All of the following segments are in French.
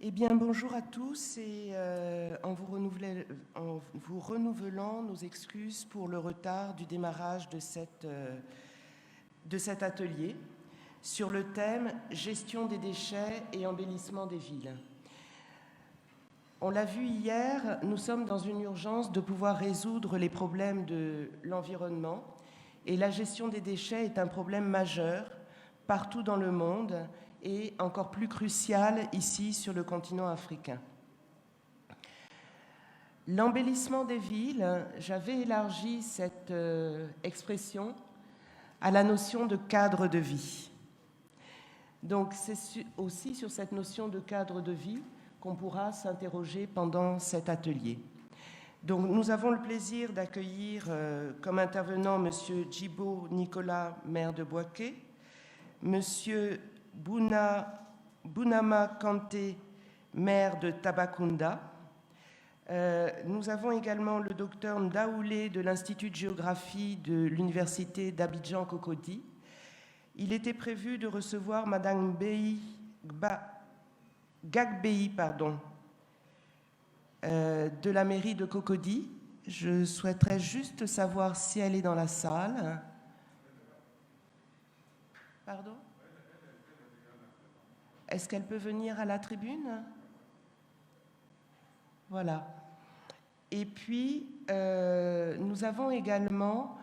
Eh bien, bonjour à tous et en vous renouvelant nos excuses pour le retard du démarrage de cet atelier sur le thème « Gestion des déchets et embellissement des villes ». On l'a vu hier, nous sommes dans une urgence de pouvoir résoudre les problèmes de l'environnement et la gestion des déchets est un problème majeur partout dans le monde et encore plus crucial ici sur le continent africain. L'embellissement des villes, j'avais élargi cette expression à la notion de cadre de vie. Donc c'est aussi sur cette notion de cadre de vie qu'on pourra s'interroger pendant cet atelier. Donc nous avons le plaisir d'accueillir comme intervenant M. Djibo Nicolas, maire de Bouaké, M. Bounama Kanté, maire de Tambacounda. Nous avons également le docteur Ndaoulé de l'Institut de géographie de l'Université d'Abidjan-Cocody. Il était prévu de recevoir Madame Gagbei de la mairie de Cocody. Je souhaiterais juste savoir si elle est dans la salle. Pardon ? Est-ce qu'elle peut venir à la tribune ? Voilà. Et puis, nous avons également,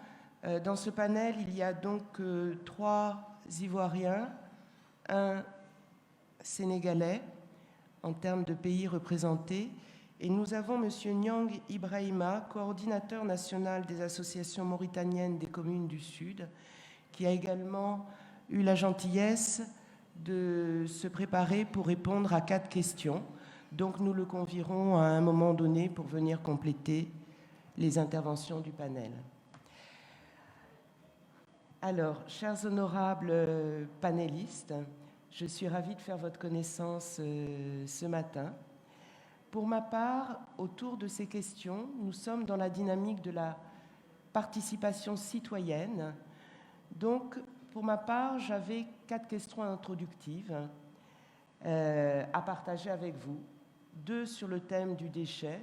dans ce panel, il y a donc 3 Ivoiriens, un Sénégalais, en termes de pays représentés, et nous avons M. Nyang Ibrahima, coordinateur national des associations mauritaniennes des communes du Sud, qui a également eu la gentillesse de se préparer pour répondre à 4 questions. Donc nous le convierons à un moment donné pour venir compléter les interventions du panel. Alors, chers honorables panélistes, je suis ravie de faire votre connaissance ce matin. Pour ma part, autour de ces questions, nous sommes dans la dynamique de la participation citoyenne. Donc, pour ma part, j'avais 4 questions introductives à partager avec vous. 2 sur le thème du déchet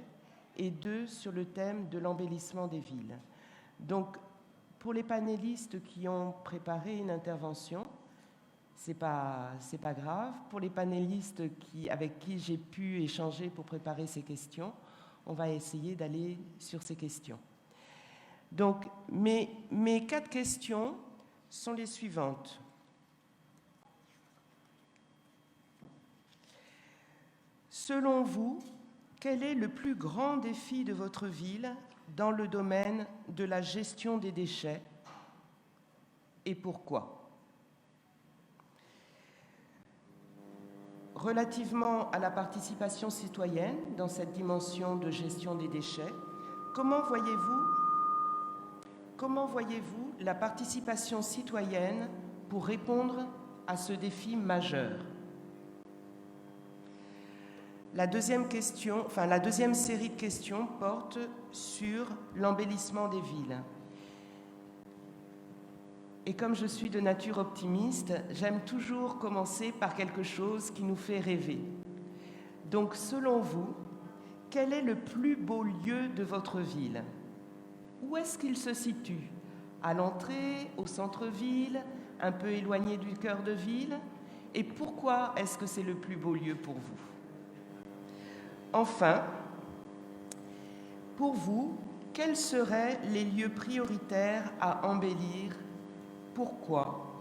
et 2 sur le thème de l'embellissement des villes. Donc, pour les panélistes qui ont préparé une intervention, c'est pas grave. Pour les panélistes avec qui j'ai pu échanger pour préparer ces questions, on va essayer d'aller sur ces questions. Donc, mes 4 questions sont les suivantes. Selon vous, quel est le plus grand défi de votre ville dans le domaine de la gestion des déchets et pourquoi ? Relativement à la participation citoyenne dans cette dimension de gestion des déchets, comment voyez-vous la participation citoyenne pour répondre à ce défi majeur ? La deuxième série de questions porte sur l'embellissement des villes. Et comme je suis de nature optimiste, j'aime toujours commencer par quelque chose qui nous fait rêver. Donc, selon vous, quel est le plus beau lieu de votre ville ? Où est-ce qu'il se situe ? À l'entrée, au centre-ville, un peu éloigné du cœur de ville ? Et pourquoi est-ce que c'est le plus beau lieu pour vous ? Enfin, pour vous, quels seraient les lieux prioritaires à embellir ? Pourquoi ?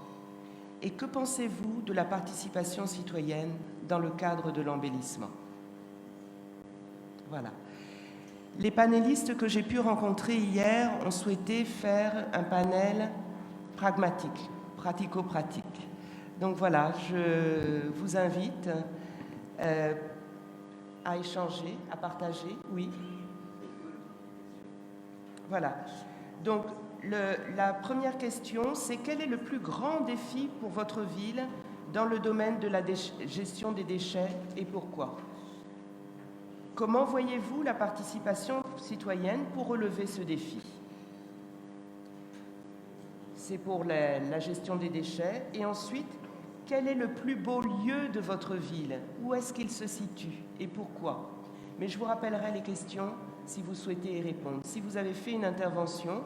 Et que pensez-vous de la participation citoyenne dans le cadre de l'embellissement ? Voilà. Les panélistes que j'ai pu rencontrer hier ont souhaité faire un panel pragmatique, pratico-pratique. Donc voilà, je vous invite à échanger, à partager, oui. Voilà. Donc, la première question, c'est quel est le plus grand défi pour votre ville dans le domaine de la gestion des déchets et pourquoi ? Comment voyez-vous la participation citoyenne pour relever ce défi ? C'est pour la gestion des déchets. Et ensuite, quel est le plus beau lieu de votre ville? Où est-ce qu'il se situe et pourquoi? Mais je vous rappellerai les questions si vous souhaitez y répondre. Si vous avez fait une intervention,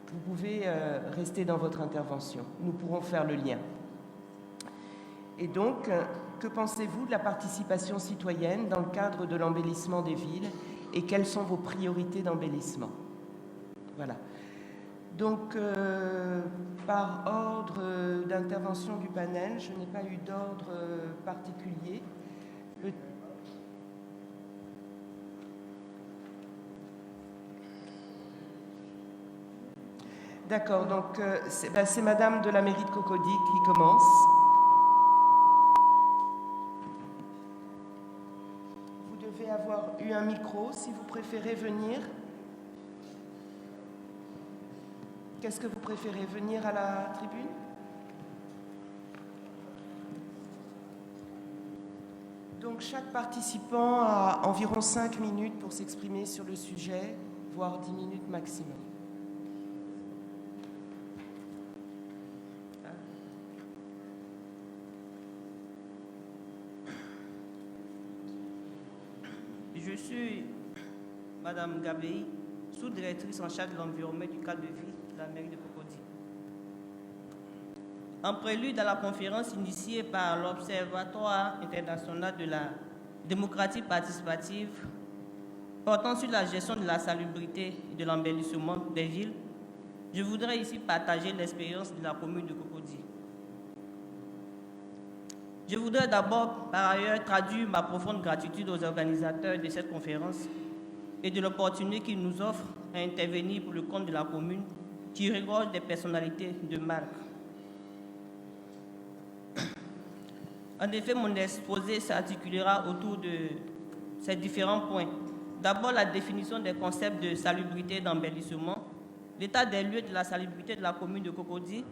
vous pouvez rester dans votre intervention. Nous pourrons faire le lien. Et donc, que pensez-vous de la participation citoyenne dans le cadre de l'embellissement des villes et quelles sont vos priorités d'embellissement? Voilà. Donc, par ordre d'intervention du panel, je n'ai pas eu d'ordre particulier. D'accord, donc c'est Madame de la mairie de Cocody qui commence. Vous devez avoir eu un micro si vous préférez venir. Qu'est-ce que vous préférez, venir à la tribune? Donc chaque participant a environ 5 minutes pour s'exprimer sur le sujet, voire 10 minutes maximum. Je suis Madame Gabey, sous-directrice en charge de l'environnement et du cadre de vie de la mairie de Cocody. En prélude à la conférence initiée par l'Observatoire international de la démocratie participative portant sur la gestion de la salubrité et de l'embellissement des villes, je voudrais ici partager l'expérience de la commune de Cocody. Je voudrais d'abord, par ailleurs, traduire ma profonde gratitude aux organisateurs de cette conférence et de l'opportunité qu'ils nous offrent à intervenir pour le compte de la commune qui regorge des personnalités de marque. En effet, mon exposé s'articulera autour de ces différents points. D'abord, la définition des concepts de salubrité et d'embellissement, l'état des lieux de la salubrité de la commune de Cocody,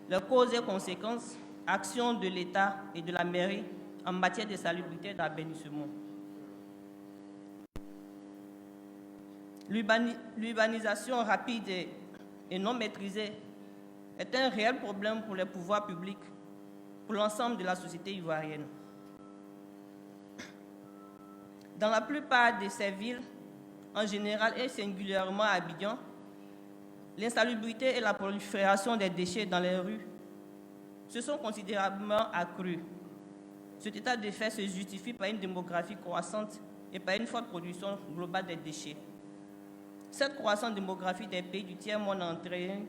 leurs causes et conséquences, actions de l'État et de la mairie en matière de salubrité et d'embellissement. L'urbanisation rapide et non maîtrisée est un réel problème pour les pouvoirs publics, pour l'ensemble de la société ivoirienne. Dans la plupart de ces villes, en général et singulièrement à Abidjan, l'insalubrité et la prolifération des déchets dans les rues se sont considérablement accrues. Cet état de fait se justifie par une démographie croissante et par une forte production globale des déchets. Cette croissance démographique des pays du tiers-monde a entraîné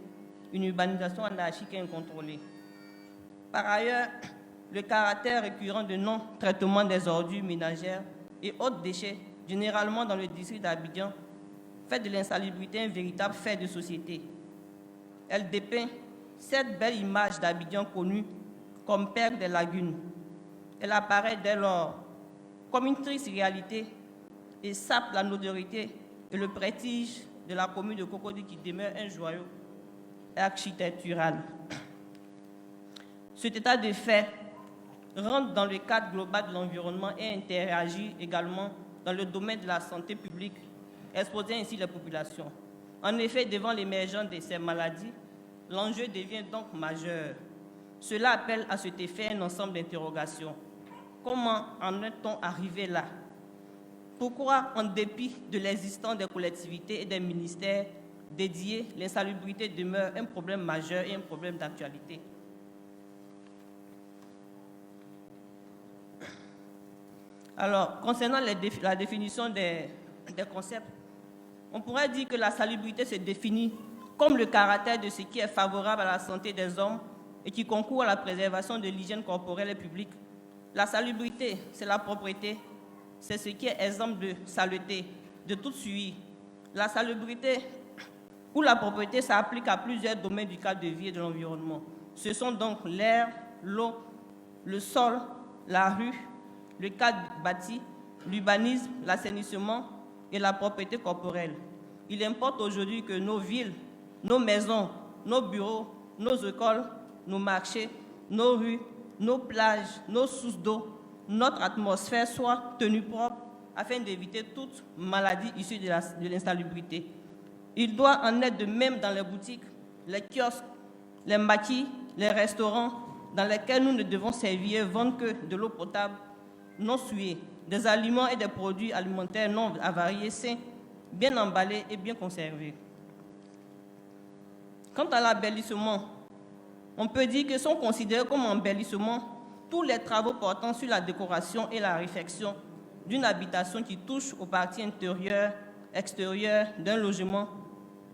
une urbanisation anarchique et incontrôlée. Par ailleurs, le caractère récurrent de non-traitement des ordures ménagères et autres déchets, généralement dans le district d'Abidjan, fait de l'insalubrité un véritable fait de société. Elle dépeint cette belle image d'Abidjan connue comme père des lagunes. Elle apparaît dès lors comme une triste réalité et sape la notoriété et le prestige de la commune de Cocody qui demeure un joyau architectural. Cet état de fait rentre dans le cadre global de l'environnement et interagit également dans le domaine de la santé publique, exposant ainsi les populations. En effet, devant l'émergence de ces maladies, l'enjeu devient donc majeur. Cela appelle à cet effet un ensemble d'interrogations. Comment en est-on arrivé là? Pourquoi, en dépit de l'existence des collectivités et des ministères dédiés, l'insalubrité demeure un problème majeur et un problème d'actualité? Alors, concernant la définition des concepts, on pourrait dire que la salubrité se définit comme le caractère de ce qui est favorable à la santé des hommes et qui concourt à la préservation de l'hygiène corporelle et publique. La salubrité, c'est la propreté, c'est ce qui est exemple de saleté, de toute suie. La salubrité ou la propreté s'applique à plusieurs domaines du cadre de vie et de l'environnement. Ce sont donc l'air, l'eau, le sol, la rue, le cadre bâti, l'urbanisme, l'assainissement et la propreté corporelle. Il importe aujourd'hui que nos villes, nos maisons, nos bureaux, nos écoles, nos marchés, nos rues, nos plages, nos sources d'eau, notre atmosphère soient tenues propres afin d'éviter toute maladie issue de l'insalubrité. Il doit en être de même dans les boutiques, les kiosques, les maquis, les restaurants, dans lesquelles nous ne devons servir et vendre que de l'eau potable non souillée, des aliments et des produits alimentaires non avariés, sains, bien emballés et bien conservés. Quant à l'embellissement, on peut dire que sont considérés comme embellissement tous les travaux portant sur la décoration et la réfection d'une habitation qui touche aux parties intérieures, extérieures d'un logement,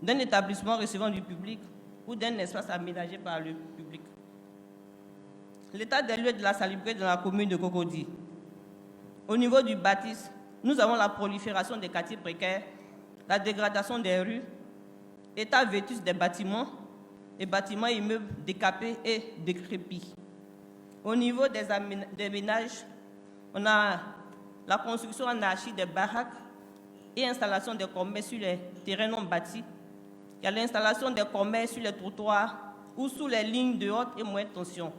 d'un établissement recevant du public ou d'un espace aménagé par le public. L'état des lieux de la salubrité dans la commune de Cocody. Au niveau du bâtisse, nous avons la prolifération des quartiers précaires, la dégradation des rues, état vétus des bâtiments et bâtiments et immeubles décapés et décrépits. Au niveau des ménages, on a la construction anarchique des baraques et installation des commerces sur les terrains non bâtis. Il y a l'installation des commerces sur les trottoirs ou sous les lignes de haute et moyenne tension.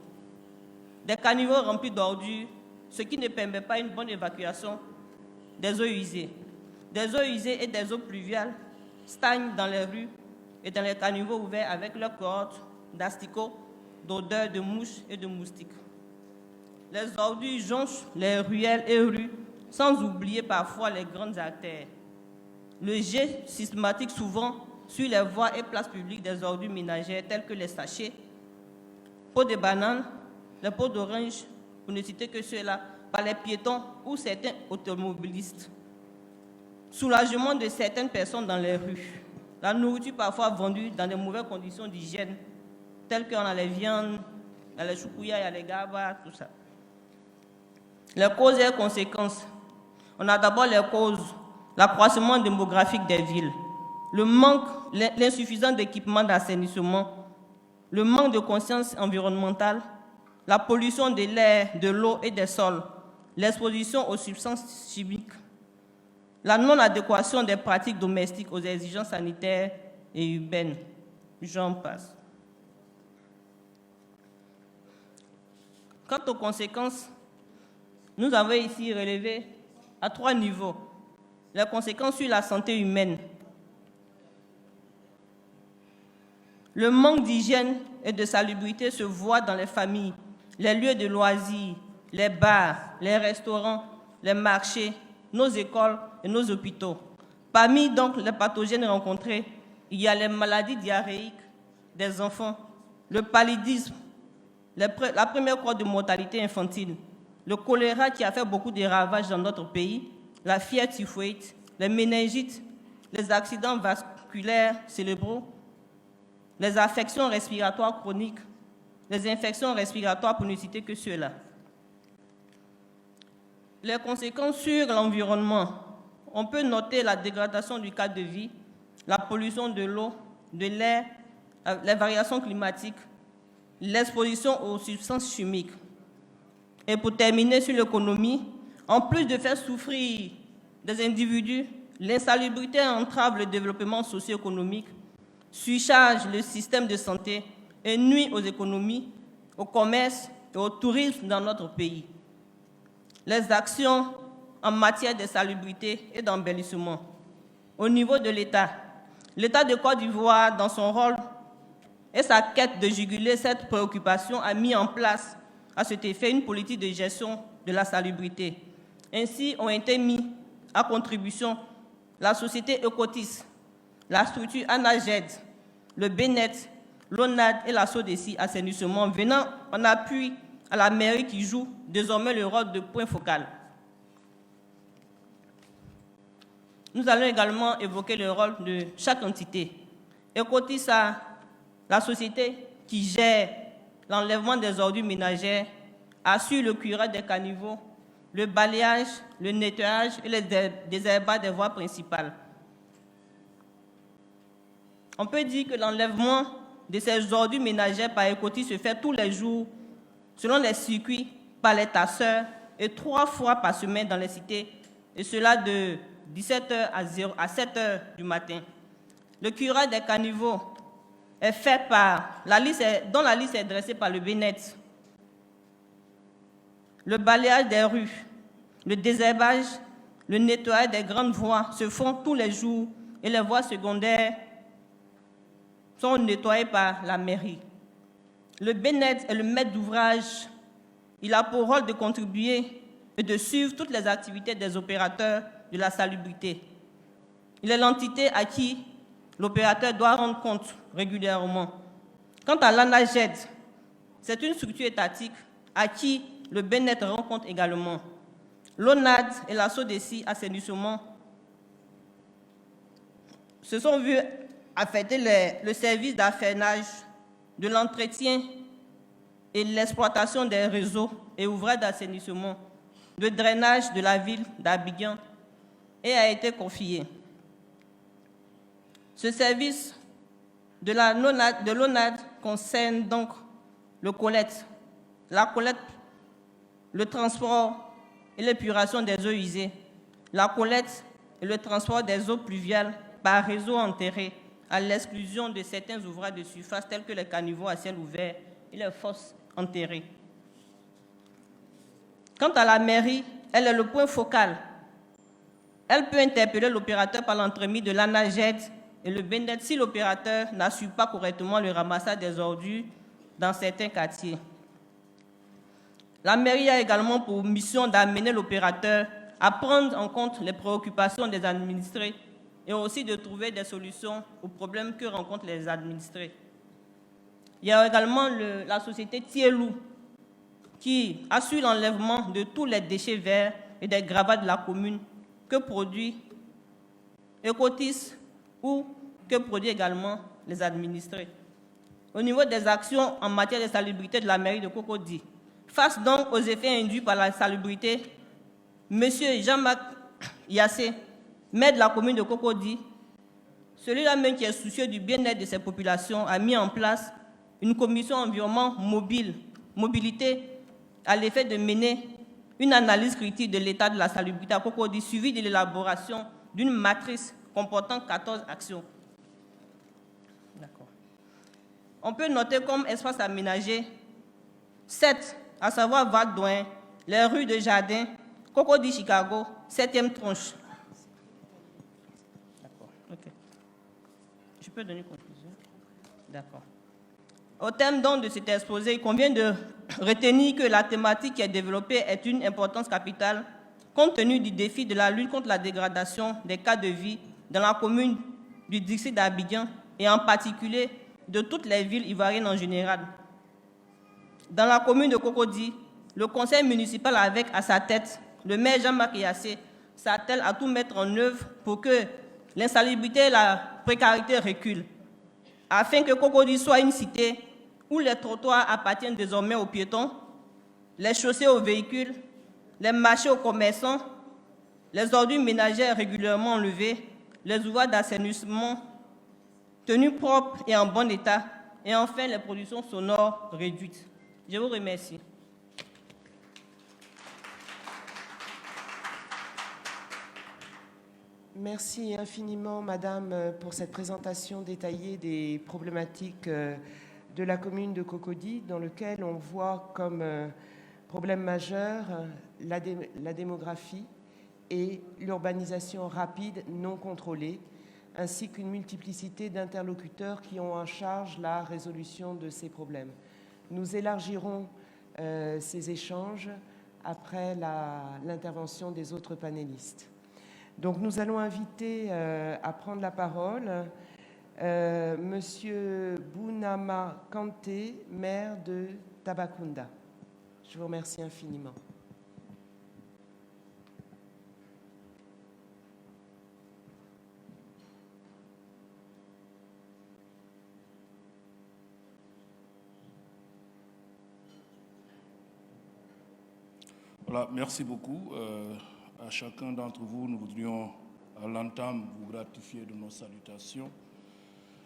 Des caniveaux remplis d'ordures, ce qui ne permet pas une bonne évacuation des eaux usées. Des eaux usées et des eaux pluviales stagnent dans les rues et dans les caniveaux ouverts avec leurs cohortes d'asticots, d'odeurs de mouches et de moustiques. Les ordures jonchent les ruelles et rues, sans oublier parfois les grandes artères. Le jet systématique souvent sur les voies et places publiques des ordures ménagères telles que les sachets, pots de bananes, les pots d'orange, pour ne citer que ceux-là, par les piétons ou certains automobilistes. Soulagement de certaines personnes dans les rues. La nourriture parfois vendue dans de mauvaises conditions d'hygiène, telles qu'on a les viandes, il y a les choukouya, il y a les gabas, tout ça. Les causes et les conséquences. On a d'abord les causes, l'accroissement démographique des villes, le manque, l'insuffisance d'équipements d'assainissement, le manque de conscience environnementale, la pollution de l'air, de l'eau et des sols, l'exposition aux substances chimiques, la non-adéquation des pratiques domestiques aux exigences sanitaires et urbaines. J'en passe. Quant aux conséquences, nous avons ici relevé à 3 niveaux les conséquences sur la santé humaine. Le manque d'hygiène et de salubrité se voit dans les familles, les lieux de loisirs, les bars, les restaurants, les marchés, nos écoles et nos hôpitaux. Parmi donc les pathogènes rencontrés, il y a les maladies diarrhéiques des enfants, le paludisme, la première cause de mortalité infantile, le choléra qui a fait beaucoup de ravages dans notre pays, la fièvre typhoïde, les méningites, les accidents vasculaires cérébraux, les affections respiratoires chroniques, les infections respiratoires pour ne citer que ceux-là. Les conséquences sur l'environnement. On peut noter la dégradation du cadre de vie, la pollution de l'eau, de l'air, les variations climatiques, l'exposition aux substances chimiques. Et pour terminer sur l'économie, en plus de faire souffrir des individus, l'insalubrité entrave le développement socio-économique, surcharge le système de santé et nuit aux économies, au commerce et au tourisme dans notre pays. Les actions en matière de salubrité et d'embellissement. Au niveau de l'État, l'État de Côte d'Ivoire, dans son rôle et sa quête de juguler cette préoccupation, a mis en place à cet effet une politique de gestion de la salubrité. Ainsi ont été mis à contribution la société Ecotis, la structure ANAGED, le BNET, l'ONAD et la SODECI Assainissement, venant en appui à la mairie qui joue désormais le rôle de point focal. Nous allons également évoquer le rôle de chaque entité. Ecotis, la société qui gère l'enlèvement des ordures ménagères, assure le curage des caniveaux, le balayage, le nettoyage et le désherbage des voies principales. On peut dire que l'enlèvement de ces ordures ménagères par Ecotis se fait tous les jours, selon les circuits, par les tasseurs et 3 fois par semaine dans les cités, et cela de 17h à 7h du matin. Le curage des caniveaux est fait dont la liste est dressée par le BNET. Le balayage des rues, le désherbage, le nettoyage des grandes voies se font tous les jours et les voies secondaires sont nettoyées par la mairie. le BNED est le maître d'ouvrage. Il a pour rôle de contribuer et de suivre toutes les activités des opérateurs de la salubrité. Il est l'entité à qui l'opérateur doit rendre compte régulièrement. Quant à l'ANAGED, c'est une structure étatique à qui le BNED rend compte également. L'ONAD et la SODECI Assainissement se sont vus affecter le service d'affinage, de l'entretien et l'exploitation des réseaux et ouvrages d'assainissement, de drainage de la ville d'Abidjan et a été confié. Ce service de l'ONAD concerne donc la collecte, le transport et l'épuration des eaux usées, la collecte et le transport des eaux pluviales par réseau enterré, à l'exclusion de certains ouvrages de surface tels que les caniveaux à ciel ouvert et les fosses enterrées. Quant à la mairie, elle est le point focal. Elle peut interpeller l'opérateur par l'entremise de l'ANAGED et le BNED si l'opérateur n'assure pas correctement le ramassage des ordures dans certains quartiers. La mairie a également pour mission d'amener l'opérateur à prendre en compte les préoccupations des administrés et aussi de trouver des solutions aux problèmes que rencontrent les administrés. Il y a également la société Tielou qui assure l'enlèvement de tous les déchets verts et des gravats de la commune que produit Ecotis ou que produit également les administrés. Au niveau des actions en matière de salubrité de la mairie de Cocody, face donc aux effets induits par la salubrité, M. Jean-Marc Yassé, maire de la commune de Cocody, celui-là même qui est soucieux du bien-être de ses populations, a mis en place une commission environnement mobilité à l'effet de mener une analyse critique de l'état de la salubrité à Cocody, suivie de l'élaboration d'une matrice comportant 14 actions. On peut noter comme espace aménagé 7, à savoir Val-d'Oin, les rues de Jardin, Cocody Chicago, 7e tranche. D'accord, ok. Je peux donner une conclusion? D'accord. Au terme donc de cet exposé, il convient de retenir que la thématique qui est développée est une importance capitale compte tenu du défi de la lutte contre la dégradation des cadres de vie dans la commune du district d'Abidjan et en particulier de toutes les villes ivoiriennes en général. Dans la commune de Cocody, le conseil municipal avec à sa tête le maire Jean-Marc Yassé s'attelle à tout mettre en œuvre pour que l'insalubrité et la précarité reculent, afin que Cocody soit une cité où les trottoirs appartiennent désormais aux piétons, les chaussées aux véhicules, les marchés aux commerçants, les ordures ménagères régulièrement enlevées, les ouvrages d'assainissement tenus propres et en bon état, et enfin les pollutions sonores réduites. Je vous remercie. Merci infiniment, Madame, pour cette présentation détaillée des problématiques de la commune de Cocody, dans lequel on voit comme problème majeur la démographie et l'urbanisation rapide non contrôlée, ainsi qu'une multiplicité d'interlocuteurs qui ont en charge la résolution de ces problèmes. Nous élargirons ces échanges après l'intervention des autres panélistes. Donc nous allons inviter à prendre la parole Monsieur Bounama Kanté, maire de Tabakunda. Je vous remercie infiniment. Voilà, merci beaucoup. À chacun d'entre vous, nous voudrions à l'entame vous gratifier de nos salutations,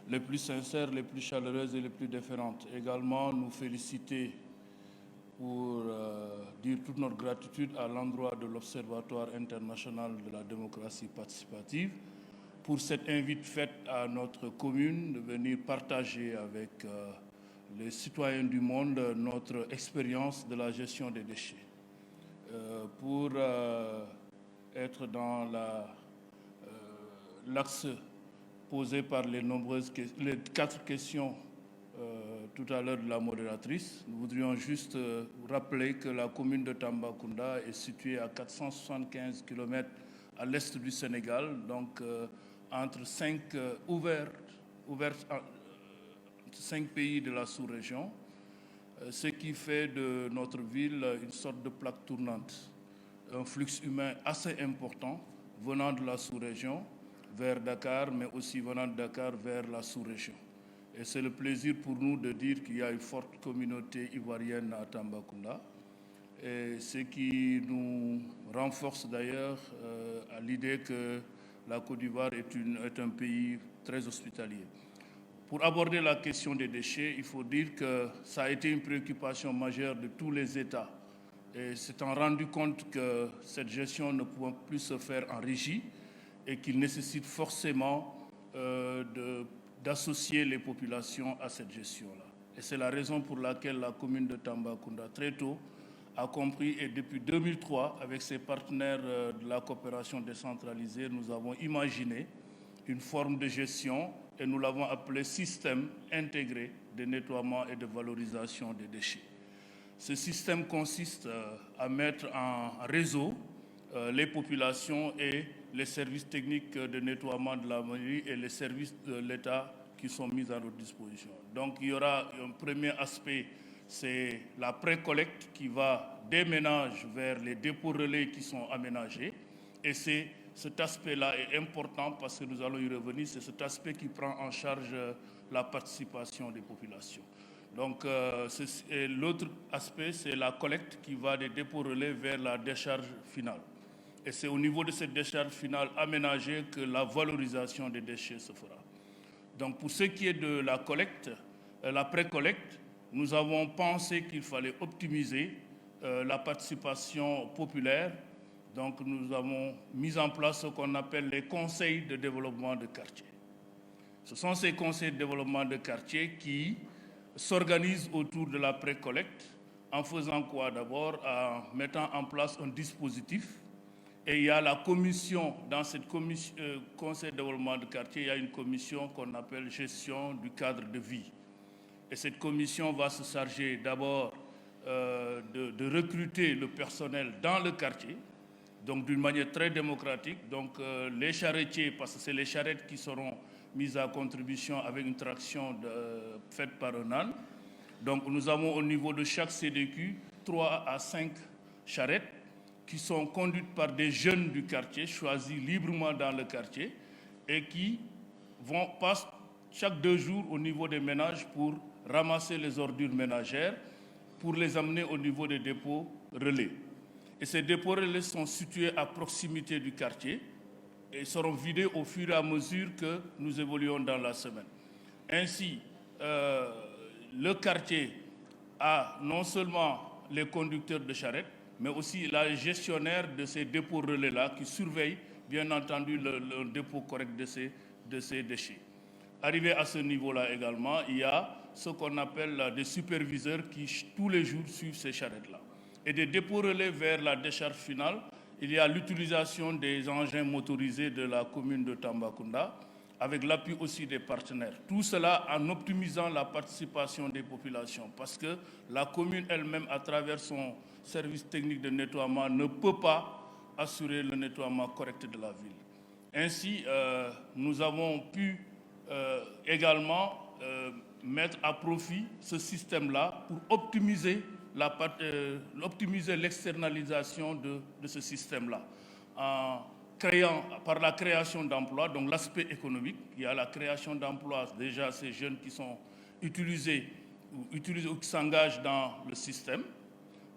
les plus sincères, les plus chaleureuses et les plus déférentes. Également, nous féliciter pour dire toute notre gratitude à l'endroit de l'Observatoire international de la démocratie participative pour cette invite faite à notre commune de venir partager avec les citoyens du monde notre expérience de la gestion des déchets. Pour être dans l'axe posé par les 4 questions tout à l'heure de la modératrice. Nous voudrions juste rappeler que la commune de Tambacounda est située à 475 km à l'est du Sénégal, donc entre 5 pays de la sous-région, ce qui fait de notre ville une sorte de plaque tournante, un flux humain assez important venant de la sous-région vers Dakar, mais aussi venant de Dakar vers la sous-région. Et c'est le plaisir pour nous de dire qu'il y a une forte communauté ivoirienne à Tambacounda, et ce qui nous renforce d'ailleurs à l'idée que la Côte d'Ivoire est un pays très hospitalier. Pour aborder la question des déchets, il faut dire que ça a été une préoccupation majeure de tous les États. Et s'étant rendu compte que cette gestion ne pouvait plus se faire en régie et qu'il nécessite forcément d'associer les populations à cette gestion-là. Et c'est la raison pour laquelle la commune de Tambacounda, très tôt, a compris, et depuis 2003, avec ses partenaires de la coopération décentralisée, nous avons imaginé une forme de gestion et nous l'avons appelé système intégré de nettoiement et de valorisation des déchets. Ce système consiste à mettre en réseau les populations et les services techniques de nettoiement de la mairie et les services de l'État qui sont mis à notre disposition. Donc il y aura un premier aspect, c'est la pré-collecte qui va des ménages vers les dépôts relais qui sont aménagés. Et cet aspect-là est important parce que nous allons y revenir, c'est cet aspect qui prend en charge la participation des populations. Donc l'autre aspect, c'est la collecte qui va des dépôts relais vers la décharge finale. Et c'est au niveau de cette décharge finale aménagée que la valorisation des déchets se fera. Donc pour ce qui est de la collecte, la pré-collecte, nous avons pensé qu'il fallait optimiser la participation populaire. Donc nous avons mis en place ce qu'on appelle les conseils de développement de quartier. Ce sont ces conseils de développement de quartier qui s'organisent autour de la pré-collecte en faisant quoi d'abord? En mettant en place un dispositif. Et il y a la commission, dans cette conseil de développement de quartier, il y a une commission qu'on appelle gestion du cadre de vie. Et cette commission va se charger d'abord de recruter le personnel dans le quartier, donc d'une manière très démocratique. Donc les charretiers, parce que c'est les charrettes qui seront mises à contribution avec une traction faite par un âne. Donc nous avons au niveau de chaque CDQ 3 à 5 charrettes qui sont conduites par des jeunes du quartier, choisis librement dans le quartier, et qui passent chaque 2 jours au niveau des ménages pour ramasser les ordures ménagères, pour les amener au niveau des dépôts relais. Et ces dépôts relais sont situés à proximité du quartier et seront vidés au fur et à mesure que nous évoluons dans la semaine. Ainsi, le quartier a non seulement les conducteurs de charrettes, mais aussi la gestionnaire de ces dépôts relais-là qui surveille, bien entendu, le dépôt correct de ces déchets. Arrivé à ce niveau-là également, il y a ce qu'on appelle des superviseurs qui, tous les jours, suivent ces charrettes-là. Et des dépôts relais vers la décharge finale, il y a l'utilisation des engins motorisés de la commune de Tambacounda, avec l'appui aussi des partenaires. Tout cela en optimisant la participation des populations, parce que la commune elle-même, à travers son service technique de nettoiement, ne peut pas assurer le nettoiement correct de la ville. Ainsi, nous avons pu également mettre à profit ce système-là pour optimiser l'externalisation de ce système-là, par la création d'emplois, donc l'aspect économique. Il y a la création d'emplois, déjà ces jeunes qui sont utilisés ou qui s'engagent dans le système.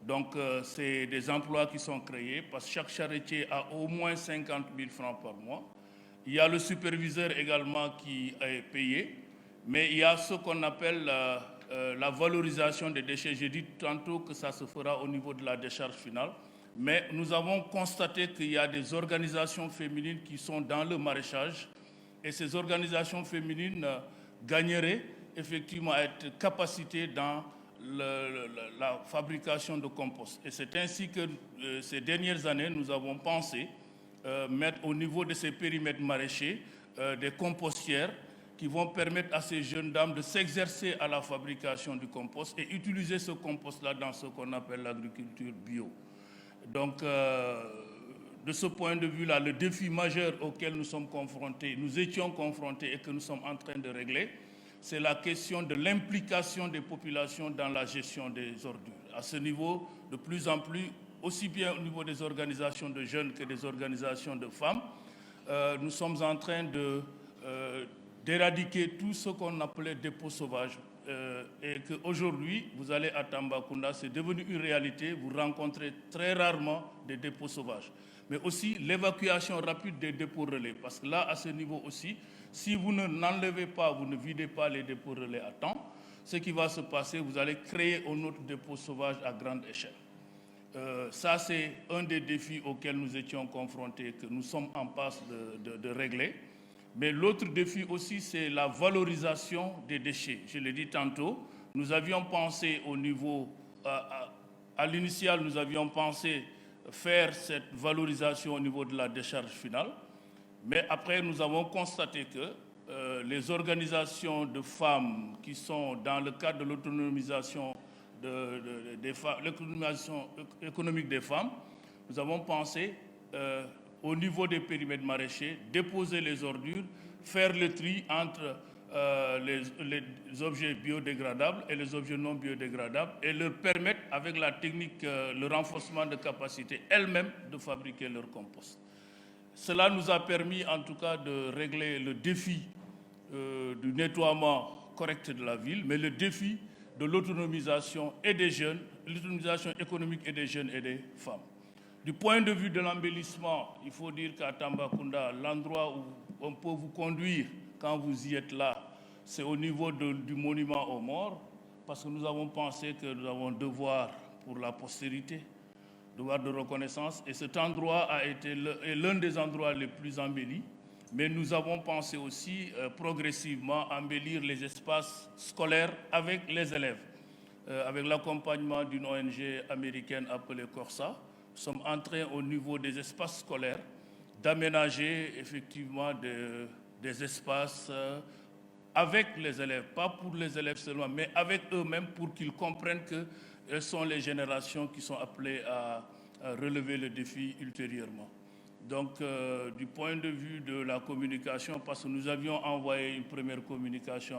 Donc c'est des emplois qui sont créés parce que chaque charretier a au moins 50 000 francs par mois. Il y a le superviseur également qui est payé, mais il y a ce qu'on appelle la valorisation des déchets. J'ai dit tantôt que ça se fera au niveau de la décharge finale, mais nous avons constaté qu'il y a des organisations féminines qui sont dans le maraîchage et ces organisations féminines gagneraient effectivement à être capacitées dans la fabrication de compost. Et c'est ainsi que ces dernières années, nous avons pensé mettre au niveau de ces périmètres maraîchers des compostières qui vont permettre à ces jeunes dames de s'exercer à la fabrication du compost et utiliser ce compost-là dans ce qu'on appelle l'agriculture bio. Donc, de ce point de vue-là, le défi majeur auquel nous sommes confrontés, nous étions confrontés et que nous sommes en train de régler, c'est la question de l'implication des populations dans la gestion des ordures. À ce niveau, de plus en plus, aussi bien au niveau des organisations de jeunes que des organisations de femmes, nous sommes en train d'éradiquer tout ce qu'on appelait dépôts sauvages. Et qu'aujourd'hui, vous allez à Tambacounda, c'est devenu une réalité, vous rencontrez très rarement des dépôts sauvages. Mais aussi l'évacuation rapide des dépôts relais, parce que là, à ce niveau aussi, si vous n'enlevez pas, vous ne videz pas les dépôts relais à temps, ce qui va se passer, vous allez créer un autre dépôt sauvage à grande échelle. Ça, c'est un des défis auxquels nous étions confrontés, que nous sommes en passe de régler. Mais l'autre défi aussi, c'est la valorisation des déchets. Je l'ai dit tantôt, nous avions pensé au niveau, à l'initial, nous avions pensé faire cette valorisation au niveau de la décharge finale. Mais après, nous avons constaté que les organisations de femmes qui sont dans le cadre de l'autonomisation l'économisation économique des femmes, nous avons pensé au niveau des périmètres maraîchers, déposer les ordures, faire le tri entre les objets biodégradables et les objets non biodégradables et leur permettre, avec la technique, le renforcement de capacité elles-mêmes, de fabriquer leur compost. Cela nous a permis en tout cas de régler le défi du nettoiement correct de la ville, mais le défi de l'autonomisation et des jeunes, l'autonomisation économique et des jeunes et des femmes. Du point de vue de l'embellissement, il faut dire qu'à Tambacounda, l'endroit où on peut vous conduire quand vous y êtes là, c'est au niveau du monument aux morts, parce que nous avons pensé que nous avons un devoir pour la postérité, devoir de reconnaissance, et cet endroit a été l'un des endroits les plus embellis. Mais nous avons pensé aussi progressivement embellir les espaces scolaires avec les élèves, avec l'accompagnement d'une ONG américaine appelée Corsa. Nous sommes en train, au niveau des espaces scolaires, d'aménager effectivement des espaces avec les élèves, pas pour les élèves seulement, mais avec eux-mêmes pour qu'ils comprennent qu'elles sont les générations qui sont appelées à relever le défi ultérieurement. Donc, du point de vue de la communication, parce que nous avions envoyé une première communication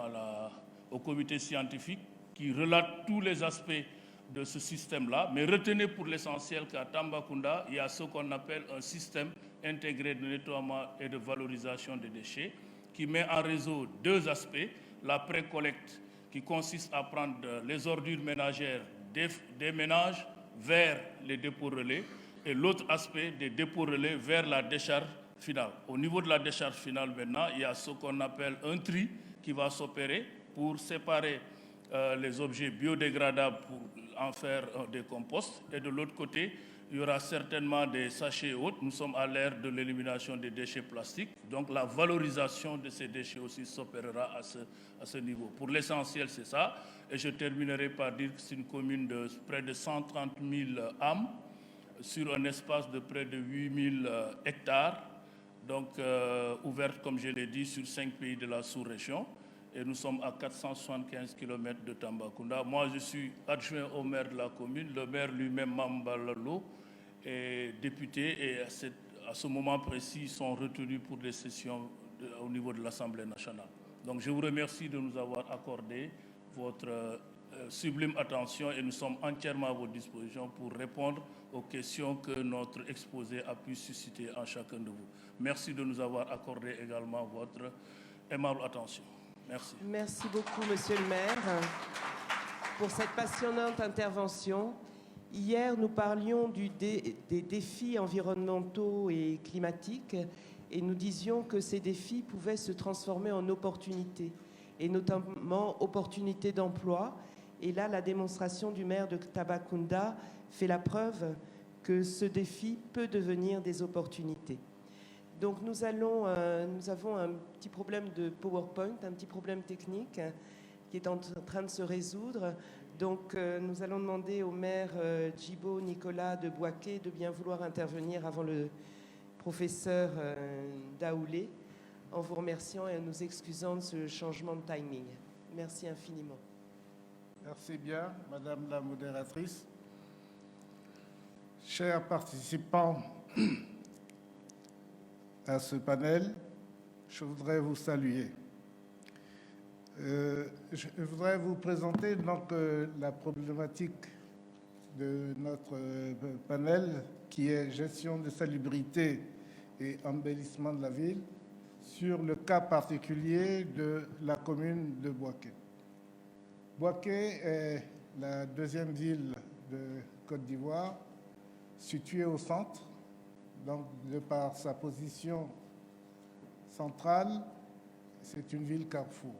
au comité scientifique qui relate tous les aspects de ce système-là, mais retenez pour l'essentiel qu'à Tambacounda, il y a ce qu'on appelle un système intégré de nettoiement et de valorisation des déchets qui met en réseau deux aspects, la pré-collecte qui consiste à prendre les ordures ménagères des ménages vers les dépôts relais, et l'autre aspect des dépôts relais vers la décharge finale. Au niveau de la décharge finale maintenant, il y a ce qu'on appelle un tri qui va s'opérer pour séparer les objets biodégradables pour en faire des composts. Et de l'autre côté, il y aura certainement des sachets hautes. Nous sommes à l'ère de l'élimination des déchets plastiques. Donc la valorisation de ces déchets aussi s'opérera à ce niveau. Pour l'essentiel, c'est ça. Et je terminerai par dire que c'est une commune de près de 130 000 âmes, sur un espace de près de 8000 hectares, donc ouverte, comme je l'ai dit, sur 5 pays de la sous-région. Et nous sommes à 475 km de Tambacounda. Moi, je suis adjoint au maire de la commune. Le maire lui-même, Mamba Lalo, est député. Et à ce moment précis, ils sont retenus pour des sessions au niveau de l'Assemblée nationale. Donc, je vous remercie de nous avoir accordé votre sublime attention et nous sommes entièrement à votre disposition pour répondre aux questions que notre exposé a pu susciter en chacun de vous. Merci de nous avoir accordé également votre aimable attention. Merci. Merci beaucoup, Monsieur le maire, pour cette passionnante intervention. Hier, nous parlions des défis environnementaux et climatiques et nous disions que ces défis pouvaient se transformer en opportunités, et notamment opportunités d'emploi. Et là, la démonstration du maire de Tambacounda fait la preuve que ce défi peut devenir des opportunités. Donc nous avons un petit problème de PowerPoint, un petit problème technique qui est en train de se résoudre. Donc nous allons demander au maire Djibo Nicolas de Bouaké de bien vouloir intervenir avant le professeur Daoulé. en vous remerciant et en nous excusant de ce changement de timing. Merci infiniment. Merci bien, Madame la modératrice. Chers participants à ce panel, je voudrais vous saluer. Je voudrais vous présenter donc la problématique de notre panel qui est gestion de salubrité et embellissement de la ville sur le cas particulier de la commune de Boaké. Boaké est la deuxième ville de Côte d'Ivoire, située au centre, donc de par sa position centrale, c'est une ville carrefour.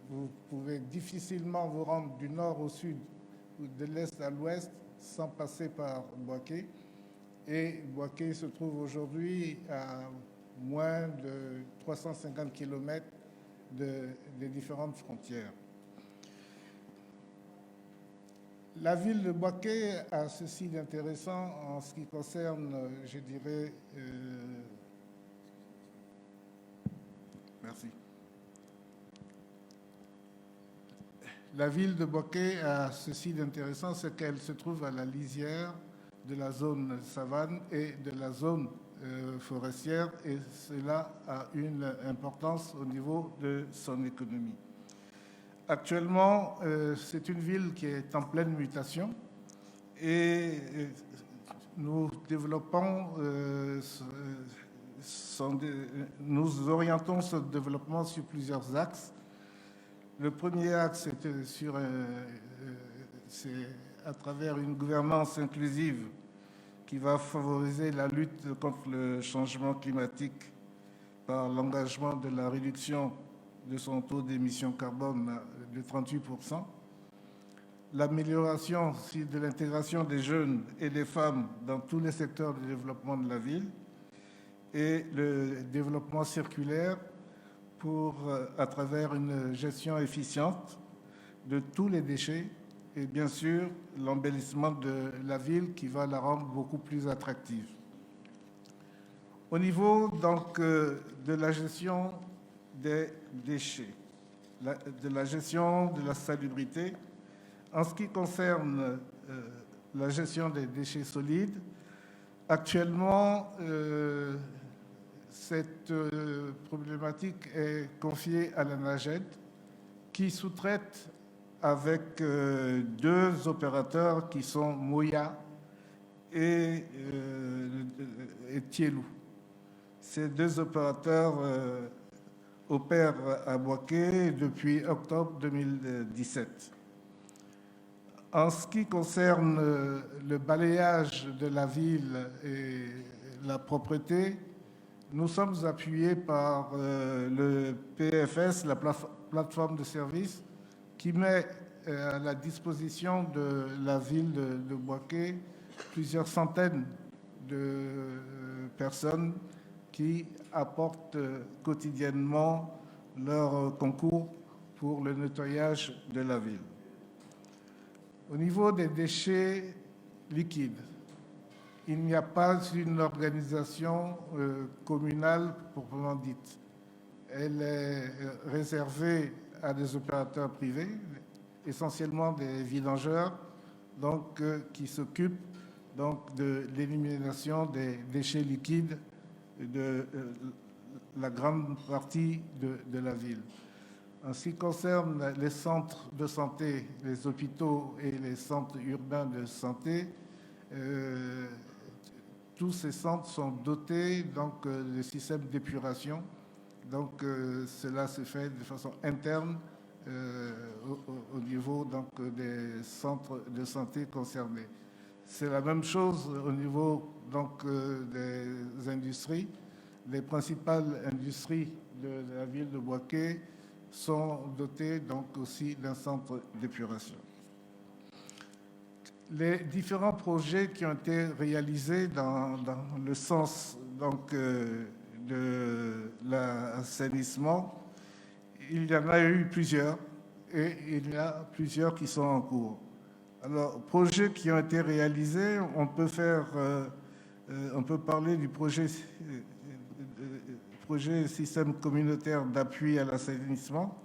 Vous pouvez difficilement vous rendre du nord au sud ou de l'est à l'ouest sans passer par Boaké. Et Boaké se trouve aujourd'hui à moins de 350 km des différentes frontières. La ville de Boaké a ceci d'intéressant en ce qui concerne, je dirais, merci. La ville de Boaké a ceci d'intéressant, c'est qu'elle se trouve à la lisière de la zone savane et de la zone forestière, et cela a une importance au niveau de son économie. Actuellement, c'est une ville qui est en pleine mutation et nous développons, nous orientons ce développement sur plusieurs axes. Le premier axe, c'est à travers une gouvernance inclusive qui va favoriser la lutte contre le changement climatique par l'engagement de la réduction de son taux d'émission carbone de 38%, l'amélioration de l'intégration des jeunes et des femmes dans tous les secteurs de développement de la ville et le développement circulaire à travers une gestion efficiente de tous les déchets et bien sûr l'embellissement de la ville qui va la rendre beaucoup plus attractive. Au niveau donc de la gestion des déchets, de la gestion de la salubrité, en ce qui concerne la gestion des déchets solides, actuellement, cette problématique est confiée à la NAGED qui sous-traite avec deux opérateurs qui sont Moya et Tielou. Ces deux opérateurs opèrent à Boaké depuis octobre 2017. En ce qui concerne le balayage de la ville et la propreté, nous sommes appuyés par le PFS, la plateforme de services, qui met à la disposition de la ville de Boaké plusieurs centaines de personnes qui apportent quotidiennement leur concours pour le nettoyage de la ville. Au niveau des déchets liquides, il n'y a pas une organisation communale proprement dite. Elle est réservée à des opérateurs privés, essentiellement des vidangeurs, donc, qui s'occupent donc, de l'élimination des déchets liquides de la grande partie de la ville. En ce qui concerne les centres de santé, les hôpitaux et les centres urbains de santé, tous ces centres sont dotés donc, de systèmes d'épuration. Donc, cela se fait de façon interne au niveau donc, des centres de santé concernés. C'est la même chose au niveau donc, des industries. Les principales industries de la ville de Boaké sont dotées donc, aussi d'un centre d'épuration. Les différents projets qui ont été réalisés dans le sens donc, de l'assainissement, il y en a eu plusieurs et il y a plusieurs qui sont en cours. Alors, projets qui ont été réalisés, on peut parler du projet projet système communautaire d'appui à l'assainissement.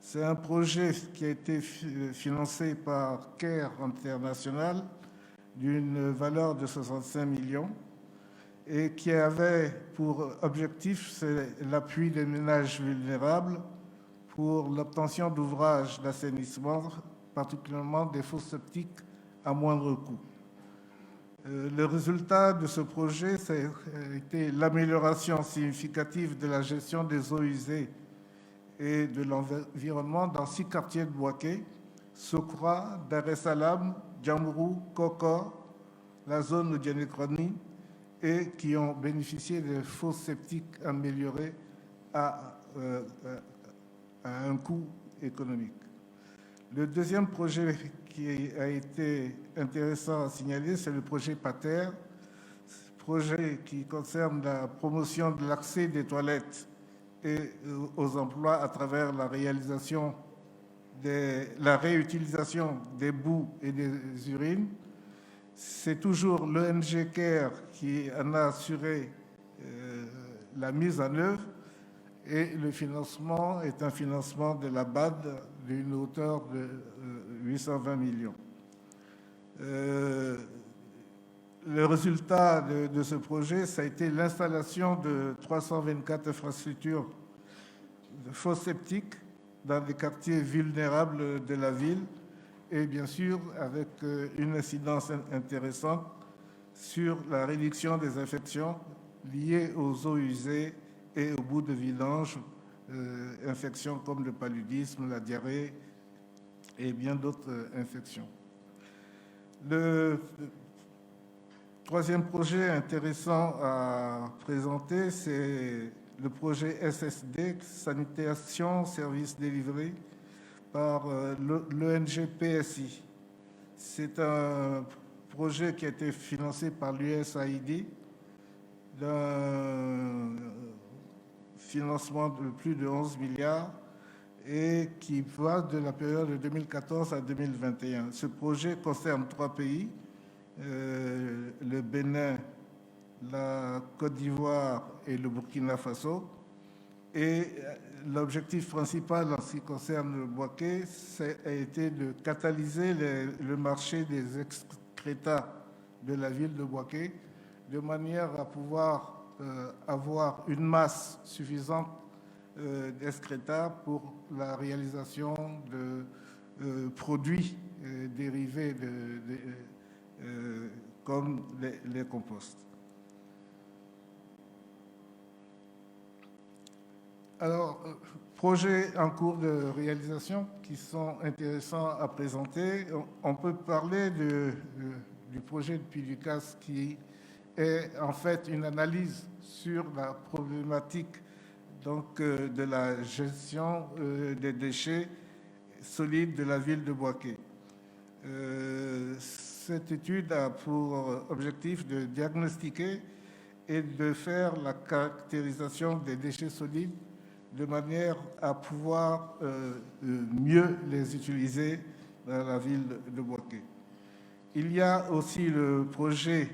C'est un projet qui a été financé par CARE International d'une valeur de 65 millions et qui avait pour objectif l'appui des ménages vulnérables pour l'obtention d'ouvrages d'assainissement, particulièrement des fosses septiques à moindre coût. Le résultat de ce projet, ça a été l'amélioration significative de la gestion des eaux usées et de l'environnement dans 6 quartiers de Bouaké, Sokra, Dar es Salaam, Djamourou, Koko, la zone de Dianékroni, et qui ont bénéficié de fosses septiques améliorées à un coût économique. Le deuxième projet qui a été intéressant à signaler, c'est le projet PATER, projet qui concerne la promotion de l'accès des toilettes et aux emplois à travers la réutilisation des boues et des urines. C'est toujours l'ONG CARE qui en a assuré la mise en œuvre et le financement est un financement de la BAD d'une hauteur de 820 millions. Le résultat de ce projet, ça a été l'installation de 324 infrastructures de fosses septiques dans des quartiers vulnérables de la ville et bien sûr avec une incidence intéressante sur la réduction des infections liées aux eaux usées et aux boues de vidange, infections comme le paludisme, la diarrhée et bien d'autres infections. Le troisième projet intéressant à présenter, c'est le projet SSD, Sanitation Service Délivré, par l'ONG PSI. C'est un projet qui a été financé par l'USAID, d'un financement de plus de 11 milliards et qui va de la période de 2014 à 2021. Ce projet concerne 3 pays, le Bénin, la Côte d'Ivoire et le Burkina Faso. Et l'objectif principal en ce qui concerne le Bouaké, a été de catalyser le marché des excrétas de la ville de Bouaké, de manière à pouvoir avoir une masse suffisante d'excrétas pour la réalisation de produits dérivés comme les composts. Alors, projets en cours de réalisation qui sont intéressants à présenter. On peut parler du projet de Puy du Casse qui est en fait une analyse sur la problématique donc, de la gestion des déchets solides de la ville de Bouaké. Cette étude a pour objectif de diagnostiquer et de faire la caractérisation des déchets solides de manière à pouvoir mieux les utiliser dans la ville de Bouaké. Il y a aussi le projet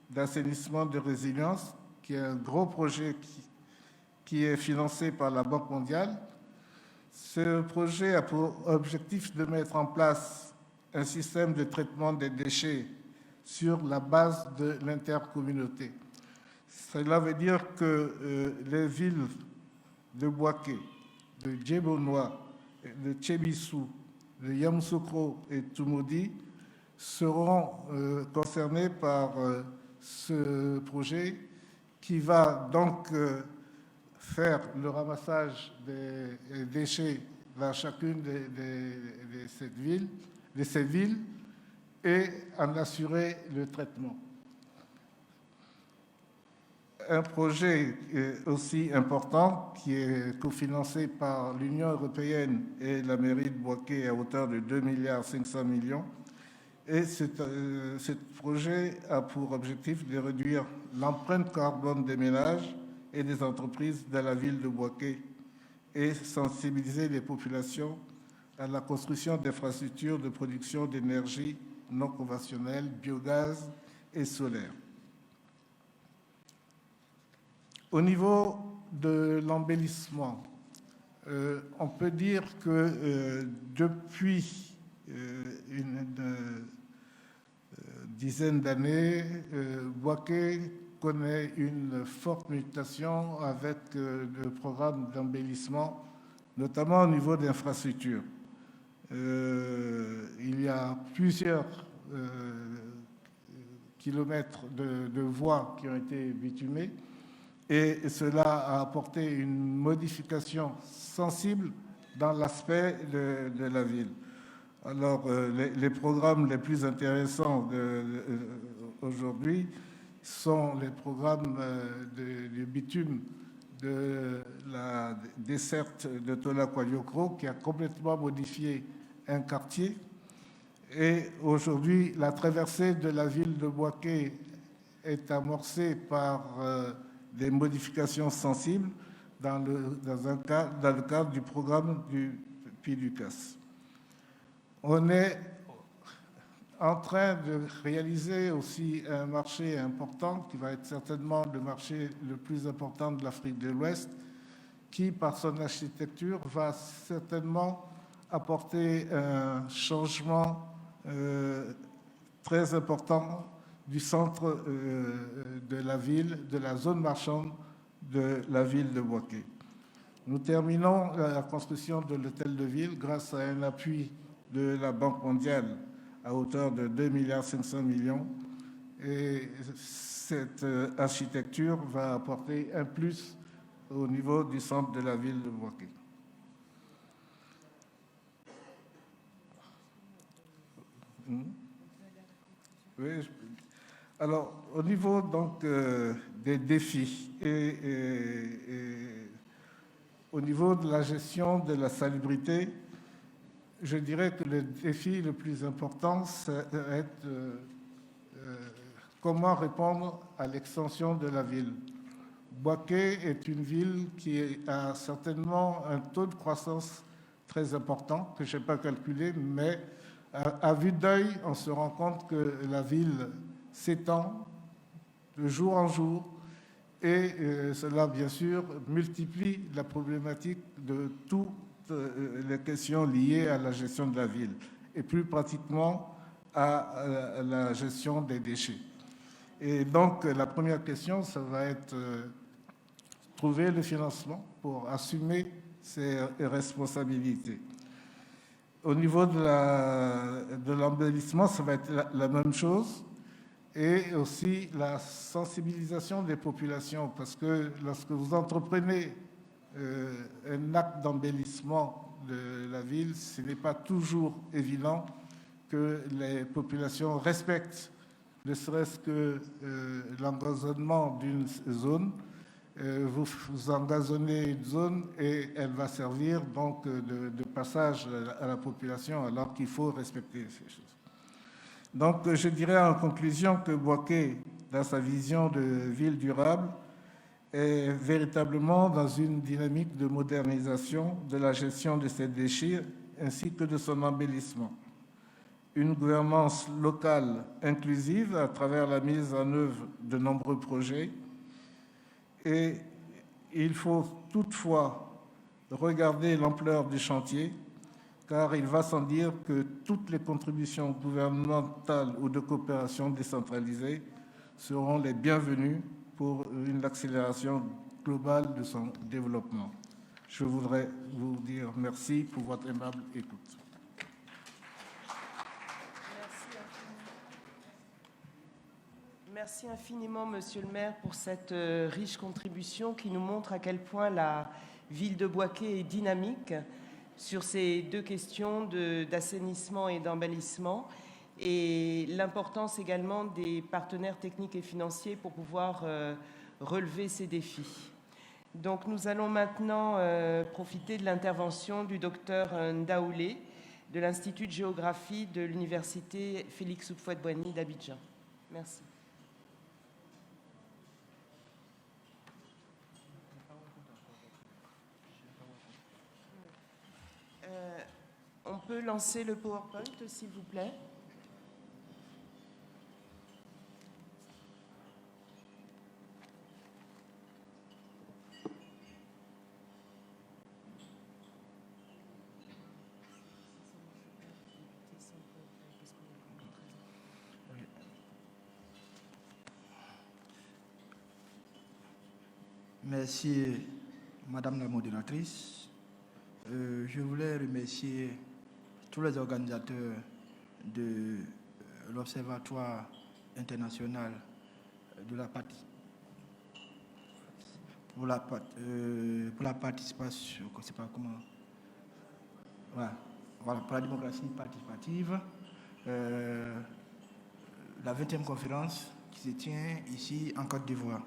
d'assainissement de résilience, qui est un gros projet qui est financé par la Banque mondiale. Ce projet a pour objectif de mettre en place un système de traitement des déchets sur la base de l'intercommunauté. Cela veut dire que les villes de Bouaké, de Djebonois, de Tchébissou, de Yamoussoukro et Toumoudi seront concernés par ce projet qui va donc faire le ramassage des déchets dans chacune de ces villes et en assurer le traitement. Un projet aussi important qui est cofinancé par l'Union européenne et la mairie de Bouaké à hauteur de 2,5 milliards. Et ce projet a pour objectif de réduire l'empreinte carbone des ménages et des entreprises dans la ville de Bouaké et sensibiliser les populations à la construction d'infrastructures de production d'énergie non conventionnelle, biogaz et solaire. Au niveau de l'embellissement, on peut dire que depuis une dizaine d'années, Bouaké connaît une forte mutation avec le programme d'embellissement, notamment au niveau d'infrastructures. Il y a plusieurs kilomètres de voies qui ont été bitumées et cela a apporté une modification sensible dans l'aspect de la ville. Alors, les programmes les plus intéressants aujourd'hui sont les programmes de bitume de la desserte de Tola-Kwaliokro qui a complètement modifié un quartier. Et aujourd'hui, la traversée de la ville de Bouaké est amorcée par des modifications sensibles dans le cadre du programme du PIDUCAS. On est en train de réaliser aussi un marché important qui va être certainement le marché le plus important de l'Afrique de l'Ouest, qui, par son architecture, va certainement apporter un changement très important du centre de la ville, de la zone marchande de la ville de Bouaké. Nous terminons la construction de l'hôtel de ville grâce à un appui de la Banque mondiale à hauteur de 2,5 milliards. Et cette architecture va apporter un plus au niveau du centre de la ville de Bouaké. Oui, alors, au niveau donc, des défis et au niveau de la gestion de la salubrité, je dirais que le défi le plus important, c'est comment répondre à l'extension de la ville. Bouaké est une ville qui a certainement un taux de croissance très important, que je n'ai pas calculé, mais à vue d'œil, on se rend compte que la ville s'étend de jour en jour et cela, bien sûr, multiplie la problématique de toutes les questions liées à la gestion de la ville et plus pratiquement à la gestion des déchets. Et donc, la première question, ça va être trouver le financement pour assumer ses responsabilités. Au niveau de l'embellissement, ça va être la même chose. Et aussi la sensibilisation des populations, parce que lorsque vous entreprenez un acte d'embellissement de la ville, ce n'est pas toujours évident que les populations respectent ne serait-ce que l'engazonnement d'une zone. Vous engazonnez une zone et elle va servir donc de passage à la population alors qu'il faut respecter ces choses. Donc, je dirais en conclusion que Bouaké, dans sa vision de ville durable, est véritablement dans une dynamique de modernisation de la gestion de ses déchets ainsi que de son embellissement. Une gouvernance locale inclusive à travers la mise en œuvre de nombreux projets. Et il faut toutefois regarder l'ampleur du chantier, car il va sans dire que toutes les contributions gouvernementales ou de coopération décentralisée seront les bienvenues pour une accélération globale de son développement. Je voudrais vous dire merci pour votre aimable écoute. Merci infiniment, Monsieur le maire, pour cette riche contribution qui nous montre à quel point la ville de Bouaké est dynamique sur ces deux questions d'assainissement et d'embellissement et l'importance également des partenaires techniques et financiers pour pouvoir relever ces défis. Donc nous allons maintenant profiter de l'intervention du docteur Ndaoulé de l'Institut de géographie de l'Université Félix Houphouët-Boigny d'Abidjan. Merci. On peut lancer le PowerPoint, s'il vous plaît. Merci, Madame la modératrice. Je voulais remercier tous les organisateurs de l'Observatoire international de la pour la participation, je ne sais pas comment. Voilà, pour la démocratie participative, la 20e conférence qui se tient ici en Côte d'Ivoire.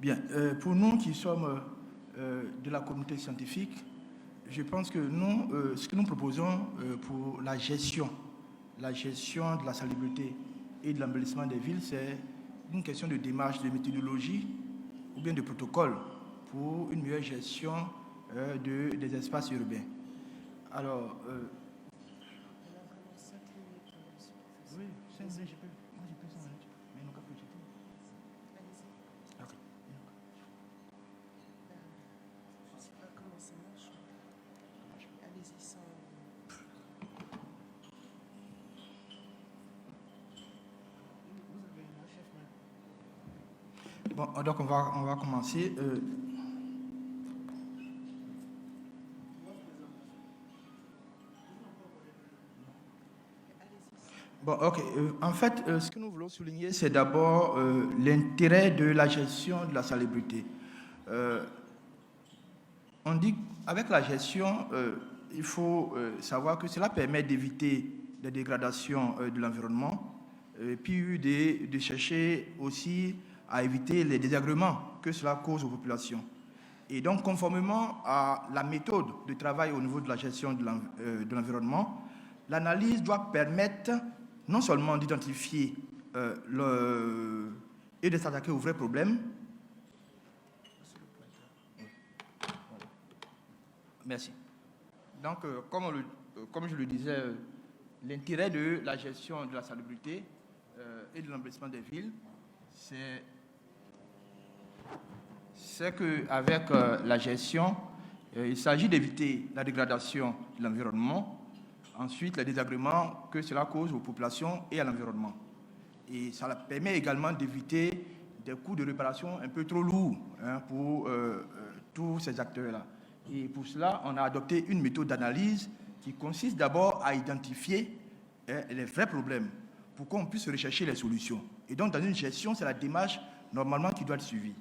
Bien, pour nous qui sommes de la communauté scientifique, je pense que nous, ce que nous proposons pour la gestion de la salubrité et de l'embellissement des villes, c'est une question de démarche, de méthodologie ou bien de protocole pour une meilleure gestion des espaces urbains. Alors, oui, 5 minutes, je peux 5 minutes, mais nous, qu'est-ce que tu dis? Ok. Je ne sais pas comment ça marche. Allez-y sans... Bon, donc on va commencer. Bon, ok. En fait, ce que nous voulons souligner, c'est d'abord l'intérêt de la gestion de la salubrité. On dit qu'avec la gestion, il faut savoir que cela permet d'éviter les dégradations de l'environnement, puis de chercher aussi à éviter les désagréments que cela cause aux populations. Et donc, conformément à la méthode de travail au niveau de la gestion de l'environnement, l'analyse doit permettre non seulement d'identifier et de s'attaquer aux vrais problèmes. Merci. Donc, comme je le disais, l'intérêt de la gestion de la salubrité et de l'embellissement des villes, c'est qu'avec la gestion, il s'agit d'éviter la dégradation de l'environnement, ensuite les désagréments que cela cause aux populations et à l'environnement. Et ça permet également d'éviter des coûts de réparation un peu trop lourds pour tous ces acteurs-là. Et pour cela, on a adopté une méthode d'analyse qui consiste d'abord à identifier les vrais problèmes pour qu'on puisse rechercher les solutions. Et donc, dans une gestion, c'est la démarche normalement qui doit être suivie.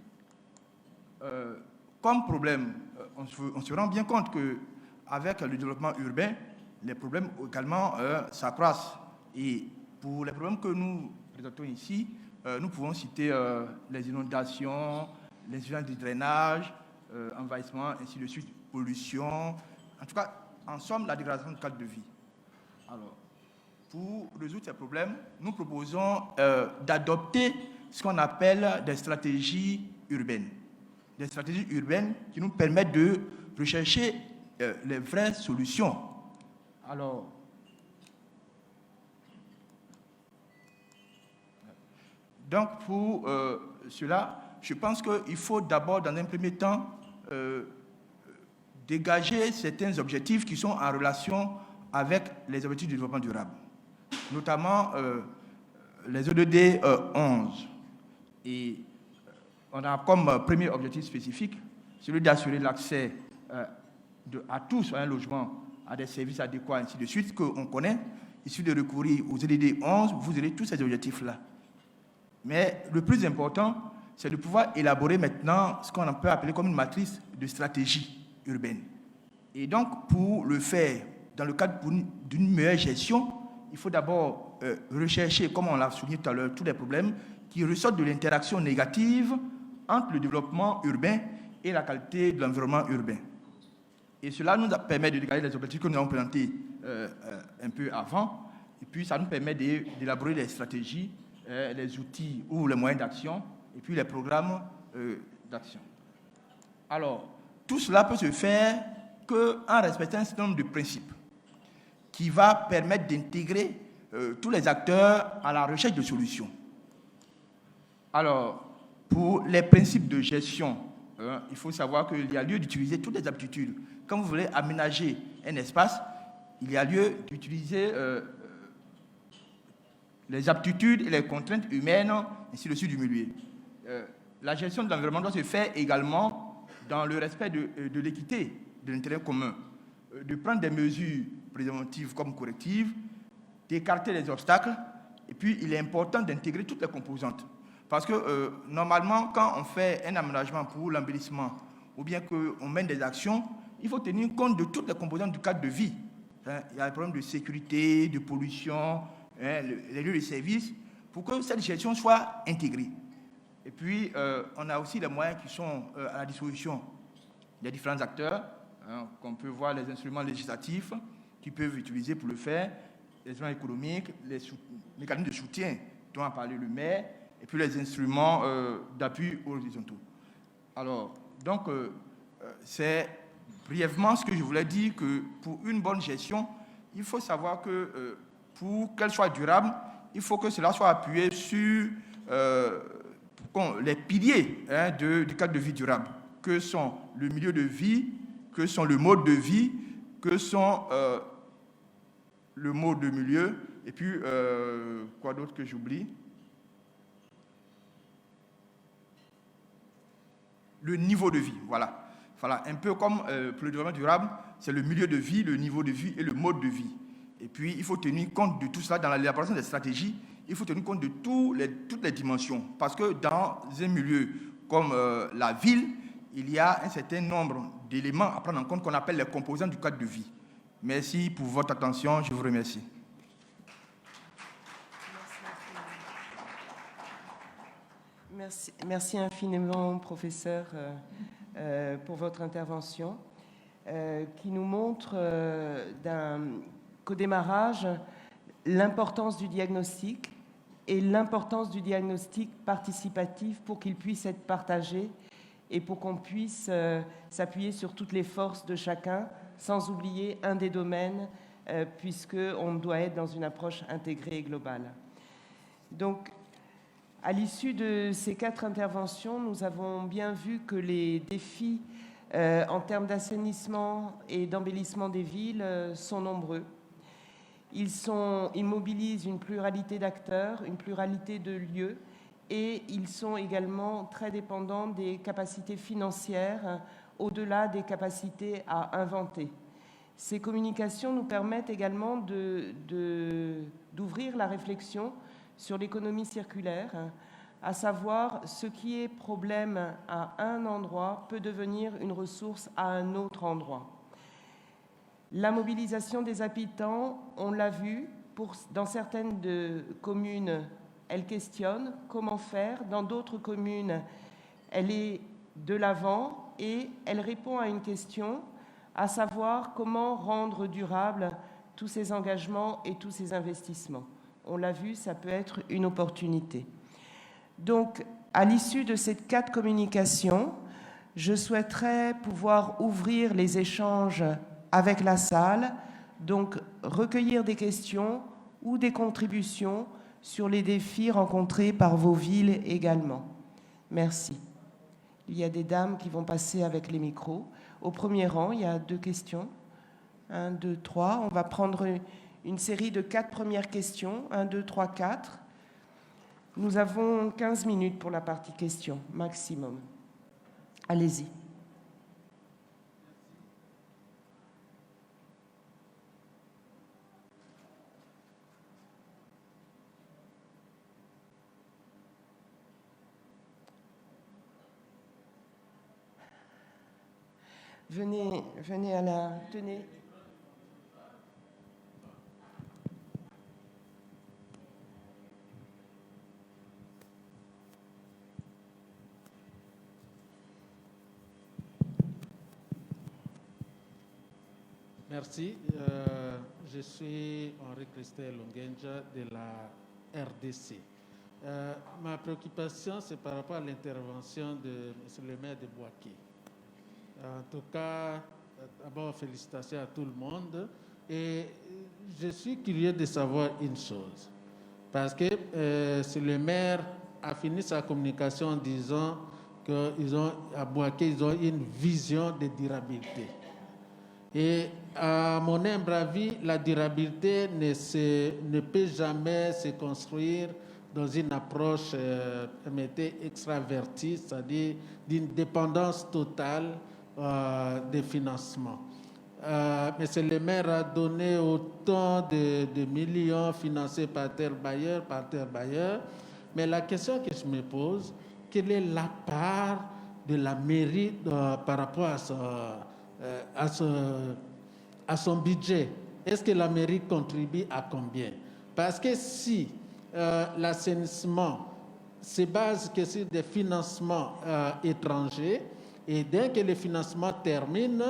Comme problème, on se rend bien compte qu'avec le développement urbain, les problèmes également s'accroissent. Et pour les problèmes que nous présentons ici, nous pouvons citer les inondations, les insuffisance du drainage, envahissement, ainsi de suite, pollution, en tout cas, en somme, la dégradation du cadre de vie. Alors, pour résoudre ces problèmes, nous proposons d'adopter ce qu'on appelle des stratégies urbaines. Des stratégies urbaines qui nous permettent de rechercher les vraies solutions. Alors, donc pour cela, je pense qu'il faut d'abord, dans un premier temps, dégager certains objectifs qui sont en relation avec les objectifs du développement durable, notamment les ODD 11. Et on a comme premier objectif spécifique celui d'assurer l'accès à tous à un logement, à des services adéquats, ainsi de suite, qu'on connaît. Il suffit de recourir aux ODD 11, vous aurez tous ces objectifs-là. Mais le plus important, c'est de pouvoir élaborer maintenant ce qu'on peut appeler comme une matrice de stratégie urbaine. Et donc, pour le faire, dans le cadre d'une meilleure gestion, il faut d'abord rechercher, comme on l'a souligné tout à l'heure, tous les problèmes qui ressortent de l'interaction négative entre le développement urbain et la qualité de l'environnement urbain. Et cela nous permet de dégager les objectifs que nous avons présentés un peu avant, et puis ça nous permet d'élaborer des stratégies, les outils ou les moyens d'action, et puis les programmes d'action. Alors, tout cela peut se faire qu'en respectant un certain nombre de principes qui va permettre d'intégrer tous les acteurs à la recherche de solutions. Alors, pour les principes de gestion, il faut savoir qu'il y a lieu d'utiliser toutes les aptitudes. Quand vous voulez aménager un espace, il y a lieu d'utiliser les aptitudes et les contraintes humaines, ainsi de suite du milieu. la gestion de l'environnement doit se faire également dans le respect de l'équité, de l'intérêt commun, de prendre des mesures préventives comme correctives, d'écarter les obstacles, et puis il est important d'intégrer toutes les composantes. Parce que normalement, quand on fait un aménagement pour l'embellissement, ou bien qu'on mène des actions, il faut tenir compte de toutes les composantes du cadre de vie. Il y a les problèmes de sécurité, de pollution, les lieux de service, pour que cette gestion soit intégrée. Et puis, on a aussi les moyens qui sont à la disposition des différents acteurs, qu'on peut voir les instruments législatifs qu'ils peuvent utiliser pour le faire, les instruments économiques, les mécanismes de soutien dont a parlé le maire, et puis les instruments d'appui horizontaux. Alors, donc, c'est brièvement ce que je voulais dire, que pour une bonne gestion, il faut savoir que pour qu'elle soit durable, il faut que cela soit appuyé sur les piliers du cadre de vie durable, que sont le milieu de vie, que sont le mode de vie, que sont le mode de milieu, et puis quoi d'autre que j'oublie? Le niveau de vie, voilà. Voilà, un peu comme pour le développement durable, c'est le milieu de vie, le niveau de vie et le mode de vie. Et puis, il faut tenir compte de tout cela dans l'élaboration des stratégies. Il faut tenir compte de toutes les dimensions. Parce que dans un milieu comme la ville, il y a un certain nombre d'éléments à prendre en compte qu'on appelle les composants du cadre de vie. Merci pour votre attention. Je vous remercie. Merci infiniment, professeur, pour votre intervention, qui nous montre qu'au démarrage, l'importance du diagnostic et l'importance du diagnostic participatif pour qu'il puisse être partagé et pour qu'on puisse s'appuyer sur toutes les forces de chacun, sans oublier un des domaines, puisqu'on doit être dans une approche intégrée et globale. Donc, à l'issue de ces 4 interventions, nous avons bien vu que les défis en termes d'assainissement et d'embellissement des villes sont nombreux. Ils mobilisent une pluralité d'acteurs, une pluralité de lieux, et ils sont également très dépendants des capacités financières, au-delà des capacités à inventer. Ces communications nous permettent également d'ouvrir la réflexion sur l'économie circulaire, à savoir ce qui est problème à un endroit peut devenir une ressource à un autre endroit. La mobilisation des habitants, on l'a vu, dans certaines communes, elle questionne comment faire. Dans d'autres communes, elle est de l'avant et elle répond à une question, à savoir comment rendre durable tous ces engagements et tous ces investissements. On l'a vu, ça peut être une opportunité. Donc, à l'issue de ces 4 communications, je souhaiterais pouvoir ouvrir les échanges avec la salle, donc recueillir des questions ou des contributions sur les défis rencontrés par vos villes également. Merci. Il y a des dames qui vont passer avec les micros. Au premier rang, il y a 2 questions. 1, 2, 3. On va prendre une série de 4 premières questions. 1, 2, 3, 4. Nous avons 15 minutes pour la partie questions, maximum. Allez-y. Venez à la... Tenez. Merci. Je suis Henri Christel Longenja de la RDC. Ma préoccupation, c'est par rapport à l'intervention de M. le maire de Boaké. En tout cas, d'abord, félicitations à tout le monde. Et je suis curieux de savoir une chose. Parce que le maire a fini sa communication en disant qu'à Boaké, ils ont une vision de durabilité. Et à mon humble avis, la durabilité ne peut jamais se construire dans une approche extravertie, c'est-à-dire d'une dépendance totale des financements. Monsieur le maire a donné autant de millions financés par terre bailleur, mais la question que je me pose, quelle est la part de la mairie par rapport à son budget? Est-ce que la mairie contribue à combien? Parce que si l'assainissement se base que sur des financements étrangers, et dès que le financement termine,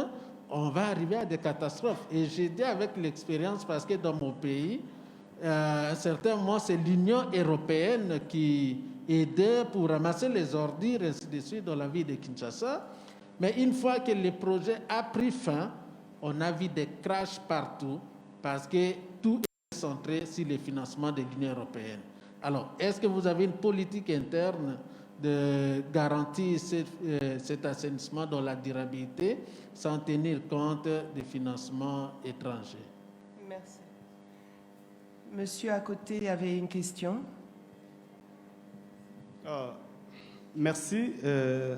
on va arriver à des catastrophes. Et j'ai dit avec l'expérience, parce que dans mon pays, à un certain moment, c'est l'Union européenne qui aidait pour ramasser les ordures, ainsi de suite, dans la ville de Kinshasa. Mais une fois que le projet a pris fin, on a vu des crashs partout, parce que tout est centré sur le financement de l'Union européenne. Alors, est-ce que vous avez une politique interne de garantir cet assainissement dans la durabilité sans tenir compte des financements étrangers? Merci. Monsieur à côté avait une question. Merci.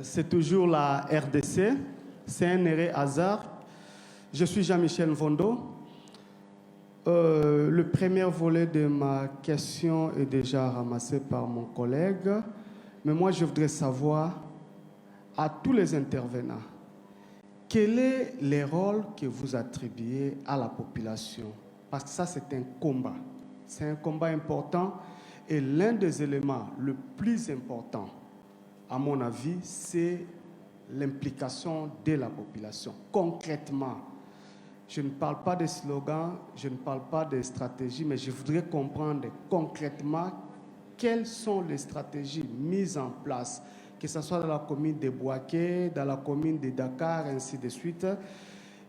C'est toujours la RDC. C'est un heureux hasard. Je suis Jean-Michel Vondo. Le premier volet de ma question est déjà ramassé par mon collègue. Mais moi, je voudrais savoir, à tous les intervenants, quel est le rôle que vous attribuez à la population? Parce que ça, c'est un combat. C'est un combat important. Et l'un des éléments le plus important, à mon avis, c'est l'implication de la population. Concrètement, je ne parle pas de slogans, je ne parle pas de stratégies, mais je voudrais comprendre concrètement quelles sont les stratégies mises en place, que ce soit dans la commune de Bouaké, dans la commune de Dakar, ainsi de suite,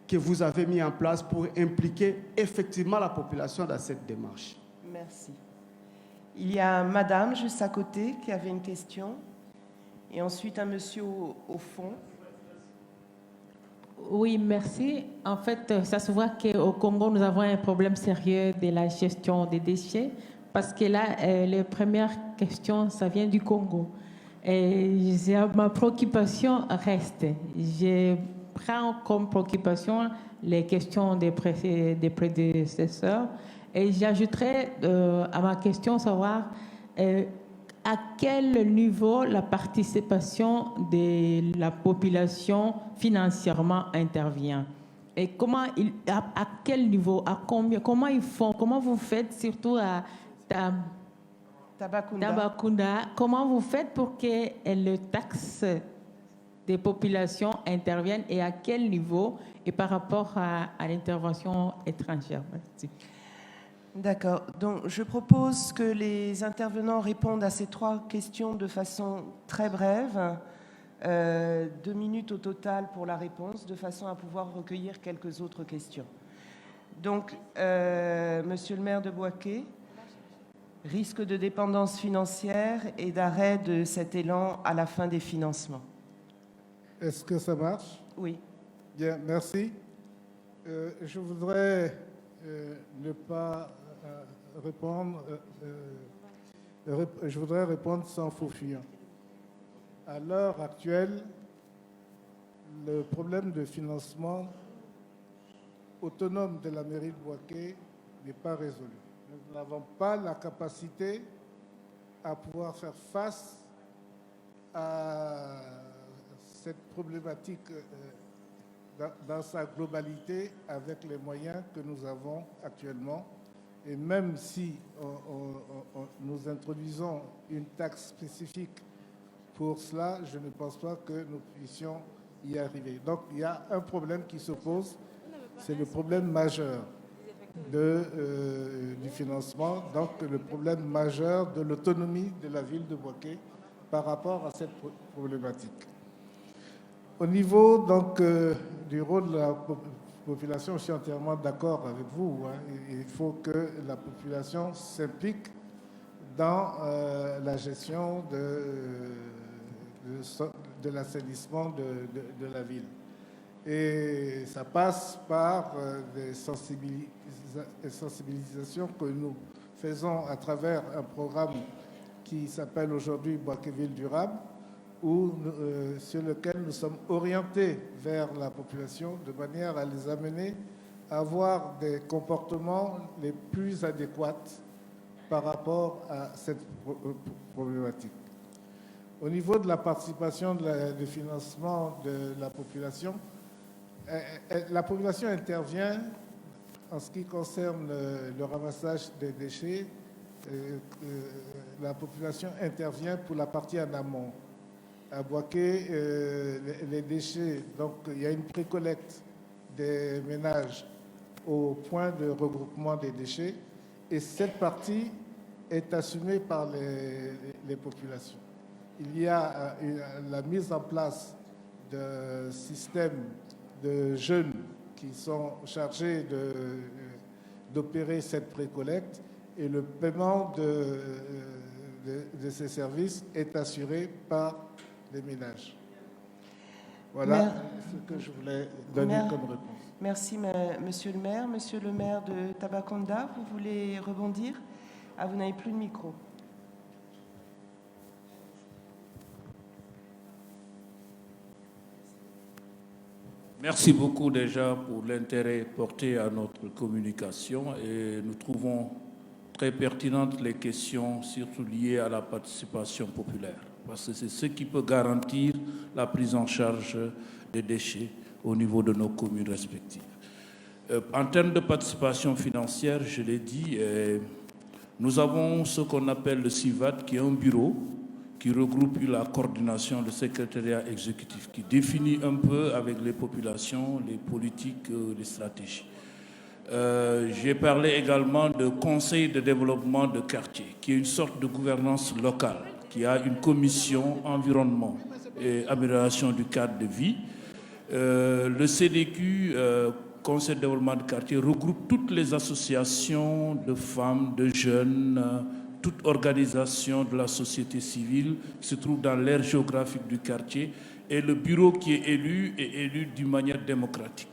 que vous avez mis en place pour impliquer effectivement la population dans cette démarche. Merci. Il y a madame juste à côté qui avait une question, et ensuite un monsieur au fond. Oui, merci. En fait, ça se voit qu'au Congo, nous avons un problème sérieux de la gestion des déchets, parce que là, les premières questions, ça vient du Congo. Et ma préoccupation reste. Je prends comme préoccupation les questions des prédécesseurs. Et j'ajouterais à ma question savoir à quel niveau la participation de la population financièrement intervient. Et comment à quel niveau, à combien, comment ils font, comment vous faites surtout à Tambacounda, comment vous faites pour que les taxes des populations interviennent et à quel niveau et par rapport à l'intervention étrangère? Merci. D'accord. Donc, je propose que les intervenants répondent à ces 3 questions de façon très brève. 2 minutes au total pour la réponse, de façon à pouvoir recueillir quelques autres questions. Donc, monsieur le maire de Bouaké, risque de dépendance financière et d'arrêt de cet élan à la fin des financements. Est-ce que ça marche? Oui. Bien, merci. Je voudrais ne pas répondre, je voudrais répondre sans faux fuyant. À l'heure actuelle, le problème de financement autonome de la mairie de Bouaké n'est pas résolu. Nous n'avons pas la capacité à pouvoir faire face à cette problématique dans sa globalité avec les moyens que nous avons actuellement. Et même si nous introduisons une taxe spécifique pour cela, je ne pense pas que nous puissions y arriver. Donc il y a un problème qui se pose, c'est le problème majeur du financement, donc le problème majeur de l'autonomie de la ville de Bouaké par rapport à cette problématique. Au niveau donc, du rôle de la population, je suis entièrement d'accord avec vous. Il faut que la population s'implique dans la gestion de l'assainissement de la ville. Et ça passe par des sensibilisations que nous faisons à travers un programme qui s'appelle aujourd'hui Boakeville Durable, sur lequel nous sommes orientés vers la population de manière à les amener à avoir des comportements les plus adéquats par rapport à cette problématique. Au niveau de la participation du financement de la population intervient en ce qui concerne le ramassage des déchets. La population intervient pour la partie en amont. À Boaké, les déchets, donc il y a une précollecte des ménages au point de regroupement des déchets et cette partie est assumée par les populations. Il y a la mise en place de systèmes de jeunes qui sont chargés d'opérer cette précollecte et le paiement de ces services est assuré par les ménages. Voilà ce que je voulais donner comme réponse. Merci, monsieur le maire. Monsieur le maire de Tabaconda, vous voulez rebondir? Ah, vous n'avez plus de micro. Merci beaucoup déjà pour l'intérêt porté à notre communication et nous trouvons très pertinentes les questions, surtout liées à la participation populaire, parce que c'est ce qui peut garantir la prise en charge des déchets au niveau de nos communes respectives. En termes de participation financière, je l'ai dit, nous avons ce qu'on appelle le CIVAD, qui est un bureau qui regroupe la coordination, le secrétariat exécutif, qui définit un peu avec les populations les politiques, les stratégies. J'ai parlé également de conseil de développement de quartier, qui est une sorte de gouvernance locale, qui a une commission environnement et amélioration du cadre de vie. Le CDQ, conseil de développement de quartier, regroupe toutes les associations de femmes, de jeunes, toute organisation de la société civile qui se trouve dans l'aire géographique du quartier, et le bureau qui est élu d'une manière démocratique.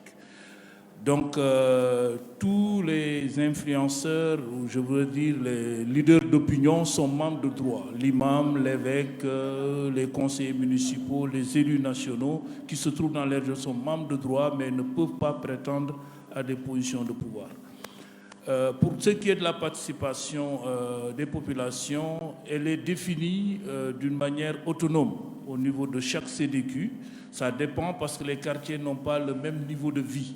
Donc, tous les influenceurs, ou je veux dire les leaders d'opinion, sont membres de droit. L'imam, l'évêque, les conseillers municipaux, les élus nationaux qui se trouvent dans l'aire sont membres de droit, mais ne peuvent pas prétendre à des positions de pouvoir. Pour ce qui est de la participation des populations, elle est définie d'une manière autonome au niveau de chaque CDQ. Ça dépend parce que les quartiers n'ont pas le même niveau de vie.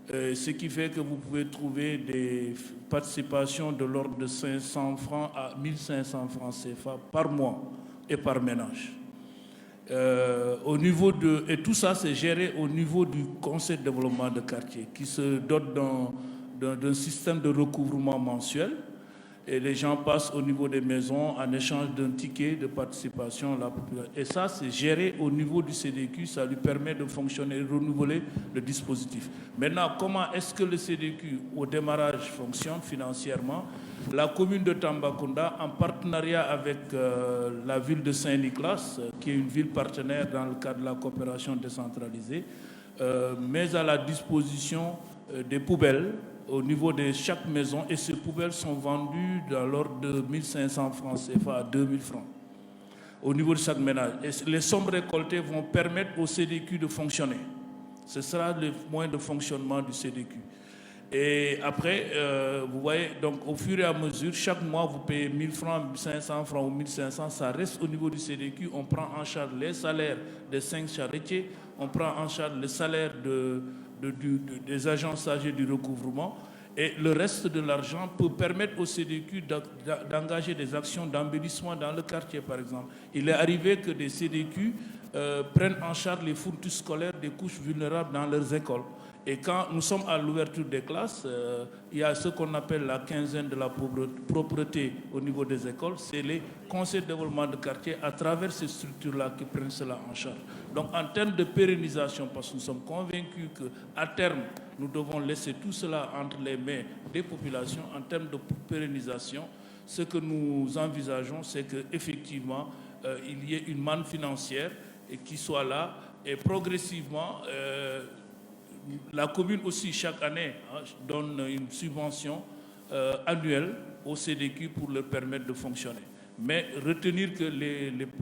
Ce qui fait que vous pouvez trouver des participations de l'ordre de 500 francs à 1500 francs CFA par mois et par ménage. Et tout ça, c'est géré au niveau du conseil de développement de quartier qui se dote d'un système de recouvrement mensuel et les gens passent au niveau des maisons en échange d'un ticket de participation à la population. Et ça, c'est géré au niveau du CDQ, ça lui permet de fonctionner, de renouveler le dispositif. Maintenant, comment est-ce que le CDQ, au démarrage, fonctionne financièrement? La commune de Tambacounda, en partenariat avec la ville de Saint-Nicolas, qui est une ville partenaire dans le cadre de la coopération décentralisée, met à la disposition des poubelles au niveau de chaque maison, et ces poubelles sont vendues dans l'ordre de 1500 francs CFA à 2000 francs au niveau de chaque ménage. Et les sommes récoltées vont permettre au CDQ de fonctionner. Ce sera le moyen de fonctionnement du CDQ. Et après, vous voyez, donc au fur et à mesure, chaque mois, vous payez 1000 francs, 1500 francs ou 1500, ça reste au niveau du CDQ. On prend en charge les salaires des 5 charretiers, on prend en charge les salaires des agents chargés du recouvrement, et le reste de l'argent peut permettre au CDQ d'engager des actions d'embellissement dans le quartier, par exemple. Il est arrivé que des CDQ prennent en charge les fournitures scolaires des couches vulnérables dans leurs écoles. Et quand nous sommes à l'ouverture des classes, il y a ce qu'on appelle la quinzaine de la propreté au niveau des écoles. C'est les conseils de développement de quartier à travers ces structures-là qui prennent cela en charge. Donc en termes de pérennisation, parce que nous sommes convaincus qu'à terme, nous devons laisser tout cela entre les mains des populations. En termes de pérennisation, ce que nous envisageons, c'est qu'effectivement, il y ait une manne financière et qui soit là, et progressivement, la commune aussi, chaque année, donne une subvention annuelle au CDQ pour leur permettre de fonctionner. mais retenir que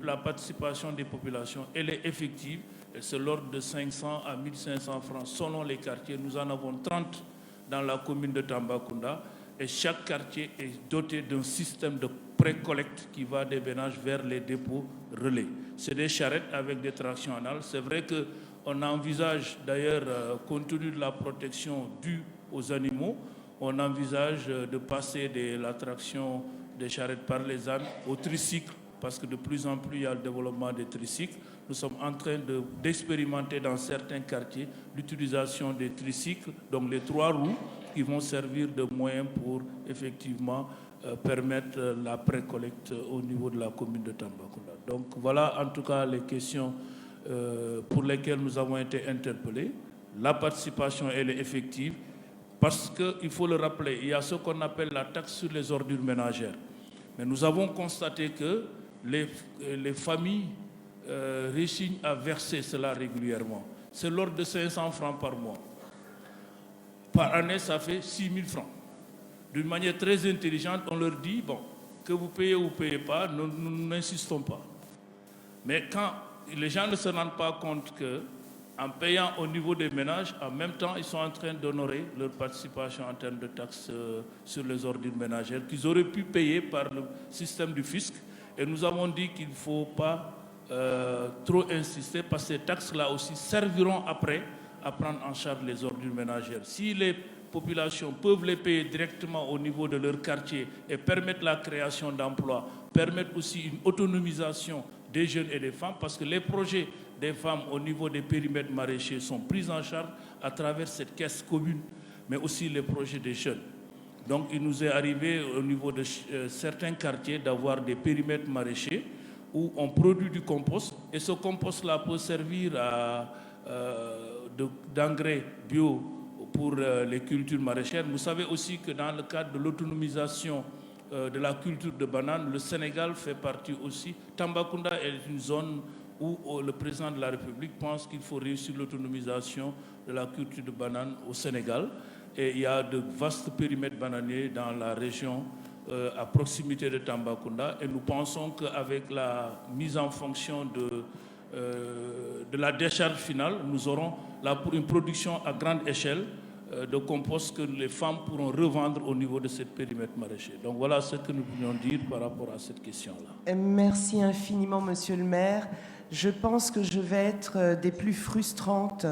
la participation des populations, elle est effective, et c'est l'ordre de 500 à 1500 francs selon les quartiers. Nous en avons 30 dans la commune de Tambacounda, et chaque quartier est doté d'un système de pré-collecte qui va des ménages vers les dépôts relais. C'est des charrettes avec des tractions anales. C'est vrai qu'on envisage d'ailleurs, compte tenu de la protection due aux animaux, on envisage de passer de la traction des charrettes par les ânes au tricycle, parce que de plus en plus il y a le développement des tricycles. Nous sommes en train d'expérimenter dans certains quartiers l'utilisation des tricycles, donc les 3 roues, qui vont servir de moyen pour effectivement permettre la pré-collecte au niveau de la commune de Tambacounda. Donc voilà en tout cas les questions pour lesquelles nous avons été interpellés. La participation, elle est effective parce qu'il faut le rappeler, il y a ce qu'on appelle la taxe sur les ordures ménagères. Mais nous avons constaté que les familles réchignent à verser cela régulièrement. C'est l'ordre de 500 francs par mois. Par année, ça fait 6 000 francs. D'une manière très intelligente, on leur dit, bon, que vous payez ou vous ne payez pas, nous n'insistons pas. Mais quand les gens ne se rendent pas compte qu'en payant au niveau des ménages, en même temps, ils sont en train d'honorer leur participation en termes de taxes sur les ordures ménagères qu'ils auraient pu payer par le système du fisc. Et nous avons dit qu'il ne faut pas trop insister parce que ces taxes-là aussi serviront après à prendre en charge les ordures ménagères. Si les populations peuvent les payer directement au niveau de leur quartier et permettre la création d'emplois, permettre aussi une autonomisation des jeunes et des femmes, parce que les projets des femmes au niveau des périmètres maraîchers sont pris en charge à travers cette caisse commune, mais aussi les projets des jeunes. Donc il nous est arrivé au niveau de certains quartiers d'avoir des périmètres maraîchers où on produit du compost, et ce compost-là peut servir d'engrais bio pour les cultures maraîchères. Vous savez aussi que dans le cadre de l'autonomisation de la culture de banane, le Sénégal fait partie aussi. Tambacounda est une zone où le président de la République pense qu'il faut réussir l'autonomisation de la culture de banane au Sénégal. Et il y a de vastes périmètres bananiers dans la région à proximité de Tambacounda. Et nous pensons qu'avec la mise en fonction de la décharge finale, nous aurons une production à grande échelle de compost que les femmes pourront revendre au niveau de ce périmètre maraîcher. Donc voilà ce que nous voulions dire par rapport à cette question-là. Merci infiniment, Monsieur le maire. Je pense que je vais être des plus frustrantes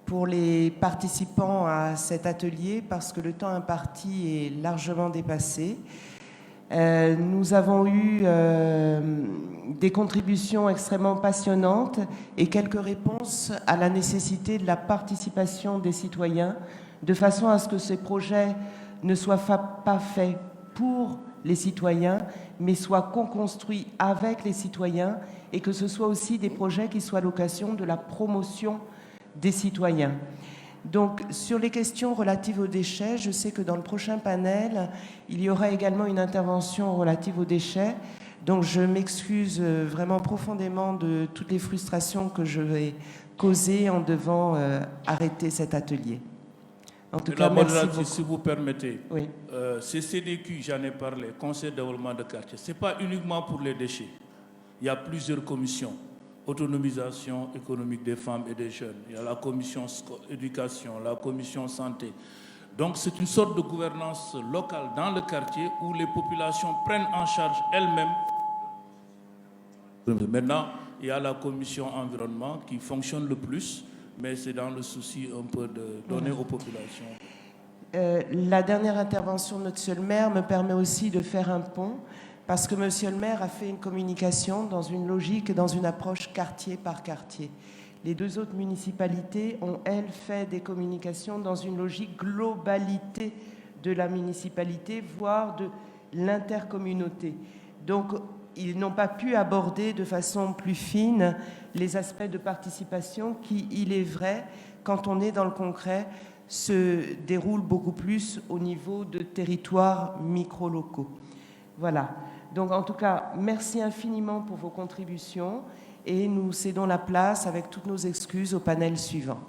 pour les participants à cet atelier parce que le temps imparti est largement dépassé. Nous avons eu des contributions extrêmement passionnantes et quelques réponses à la nécessité de la participation des citoyens de façon à ce que ces projets ne soient pas faits pour les citoyens, mais soient co-construits avec les citoyens et que ce soit aussi des projets qui soient l'occasion de la promotion des citoyens. Donc, sur les questions relatives aux déchets, je sais que dans le prochain panel, il y aura également une intervention relative aux déchets. Donc, je m'excuse vraiment profondément de toutes les frustrations que je vais causer en devant arrêter cet atelier. En tout cas, merci beaucoup. Si vous permettez, oui. CCDQ, j'en ai parlé, Conseil de développement de quartier, ce n'est pas uniquement pour les déchets. Il y a plusieurs commissions. Autonomisation économique des femmes et des jeunes. Il y a la commission éducation, la commission santé. Donc c'est une sorte de gouvernance locale dans le quartier où les populations prennent en charge elles-mêmes. Maintenant, il y a la commission environnement qui fonctionne le plus, mais c'est dans le souci un peu de donner aux populations. La dernière intervention de notre le maire me permet aussi de faire un pont parce que Monsieur le maire a fait une communication dans une logique et dans une approche quartier par quartier. Les deux autres municipalités ont, elles, fait des communications dans une logique globalité de la municipalité, voire de l'intercommunauté. Donc, ils n'ont pas pu aborder de façon plus fine les aspects de participation qui, il est vrai, quand on est dans le concret, se déroulent beaucoup plus au niveau de territoires micro-locaux. Voilà. Donc, en tout cas, merci infiniment pour vos contributions et nous cédons la place, avec toutes nos excuses, au panel suivant.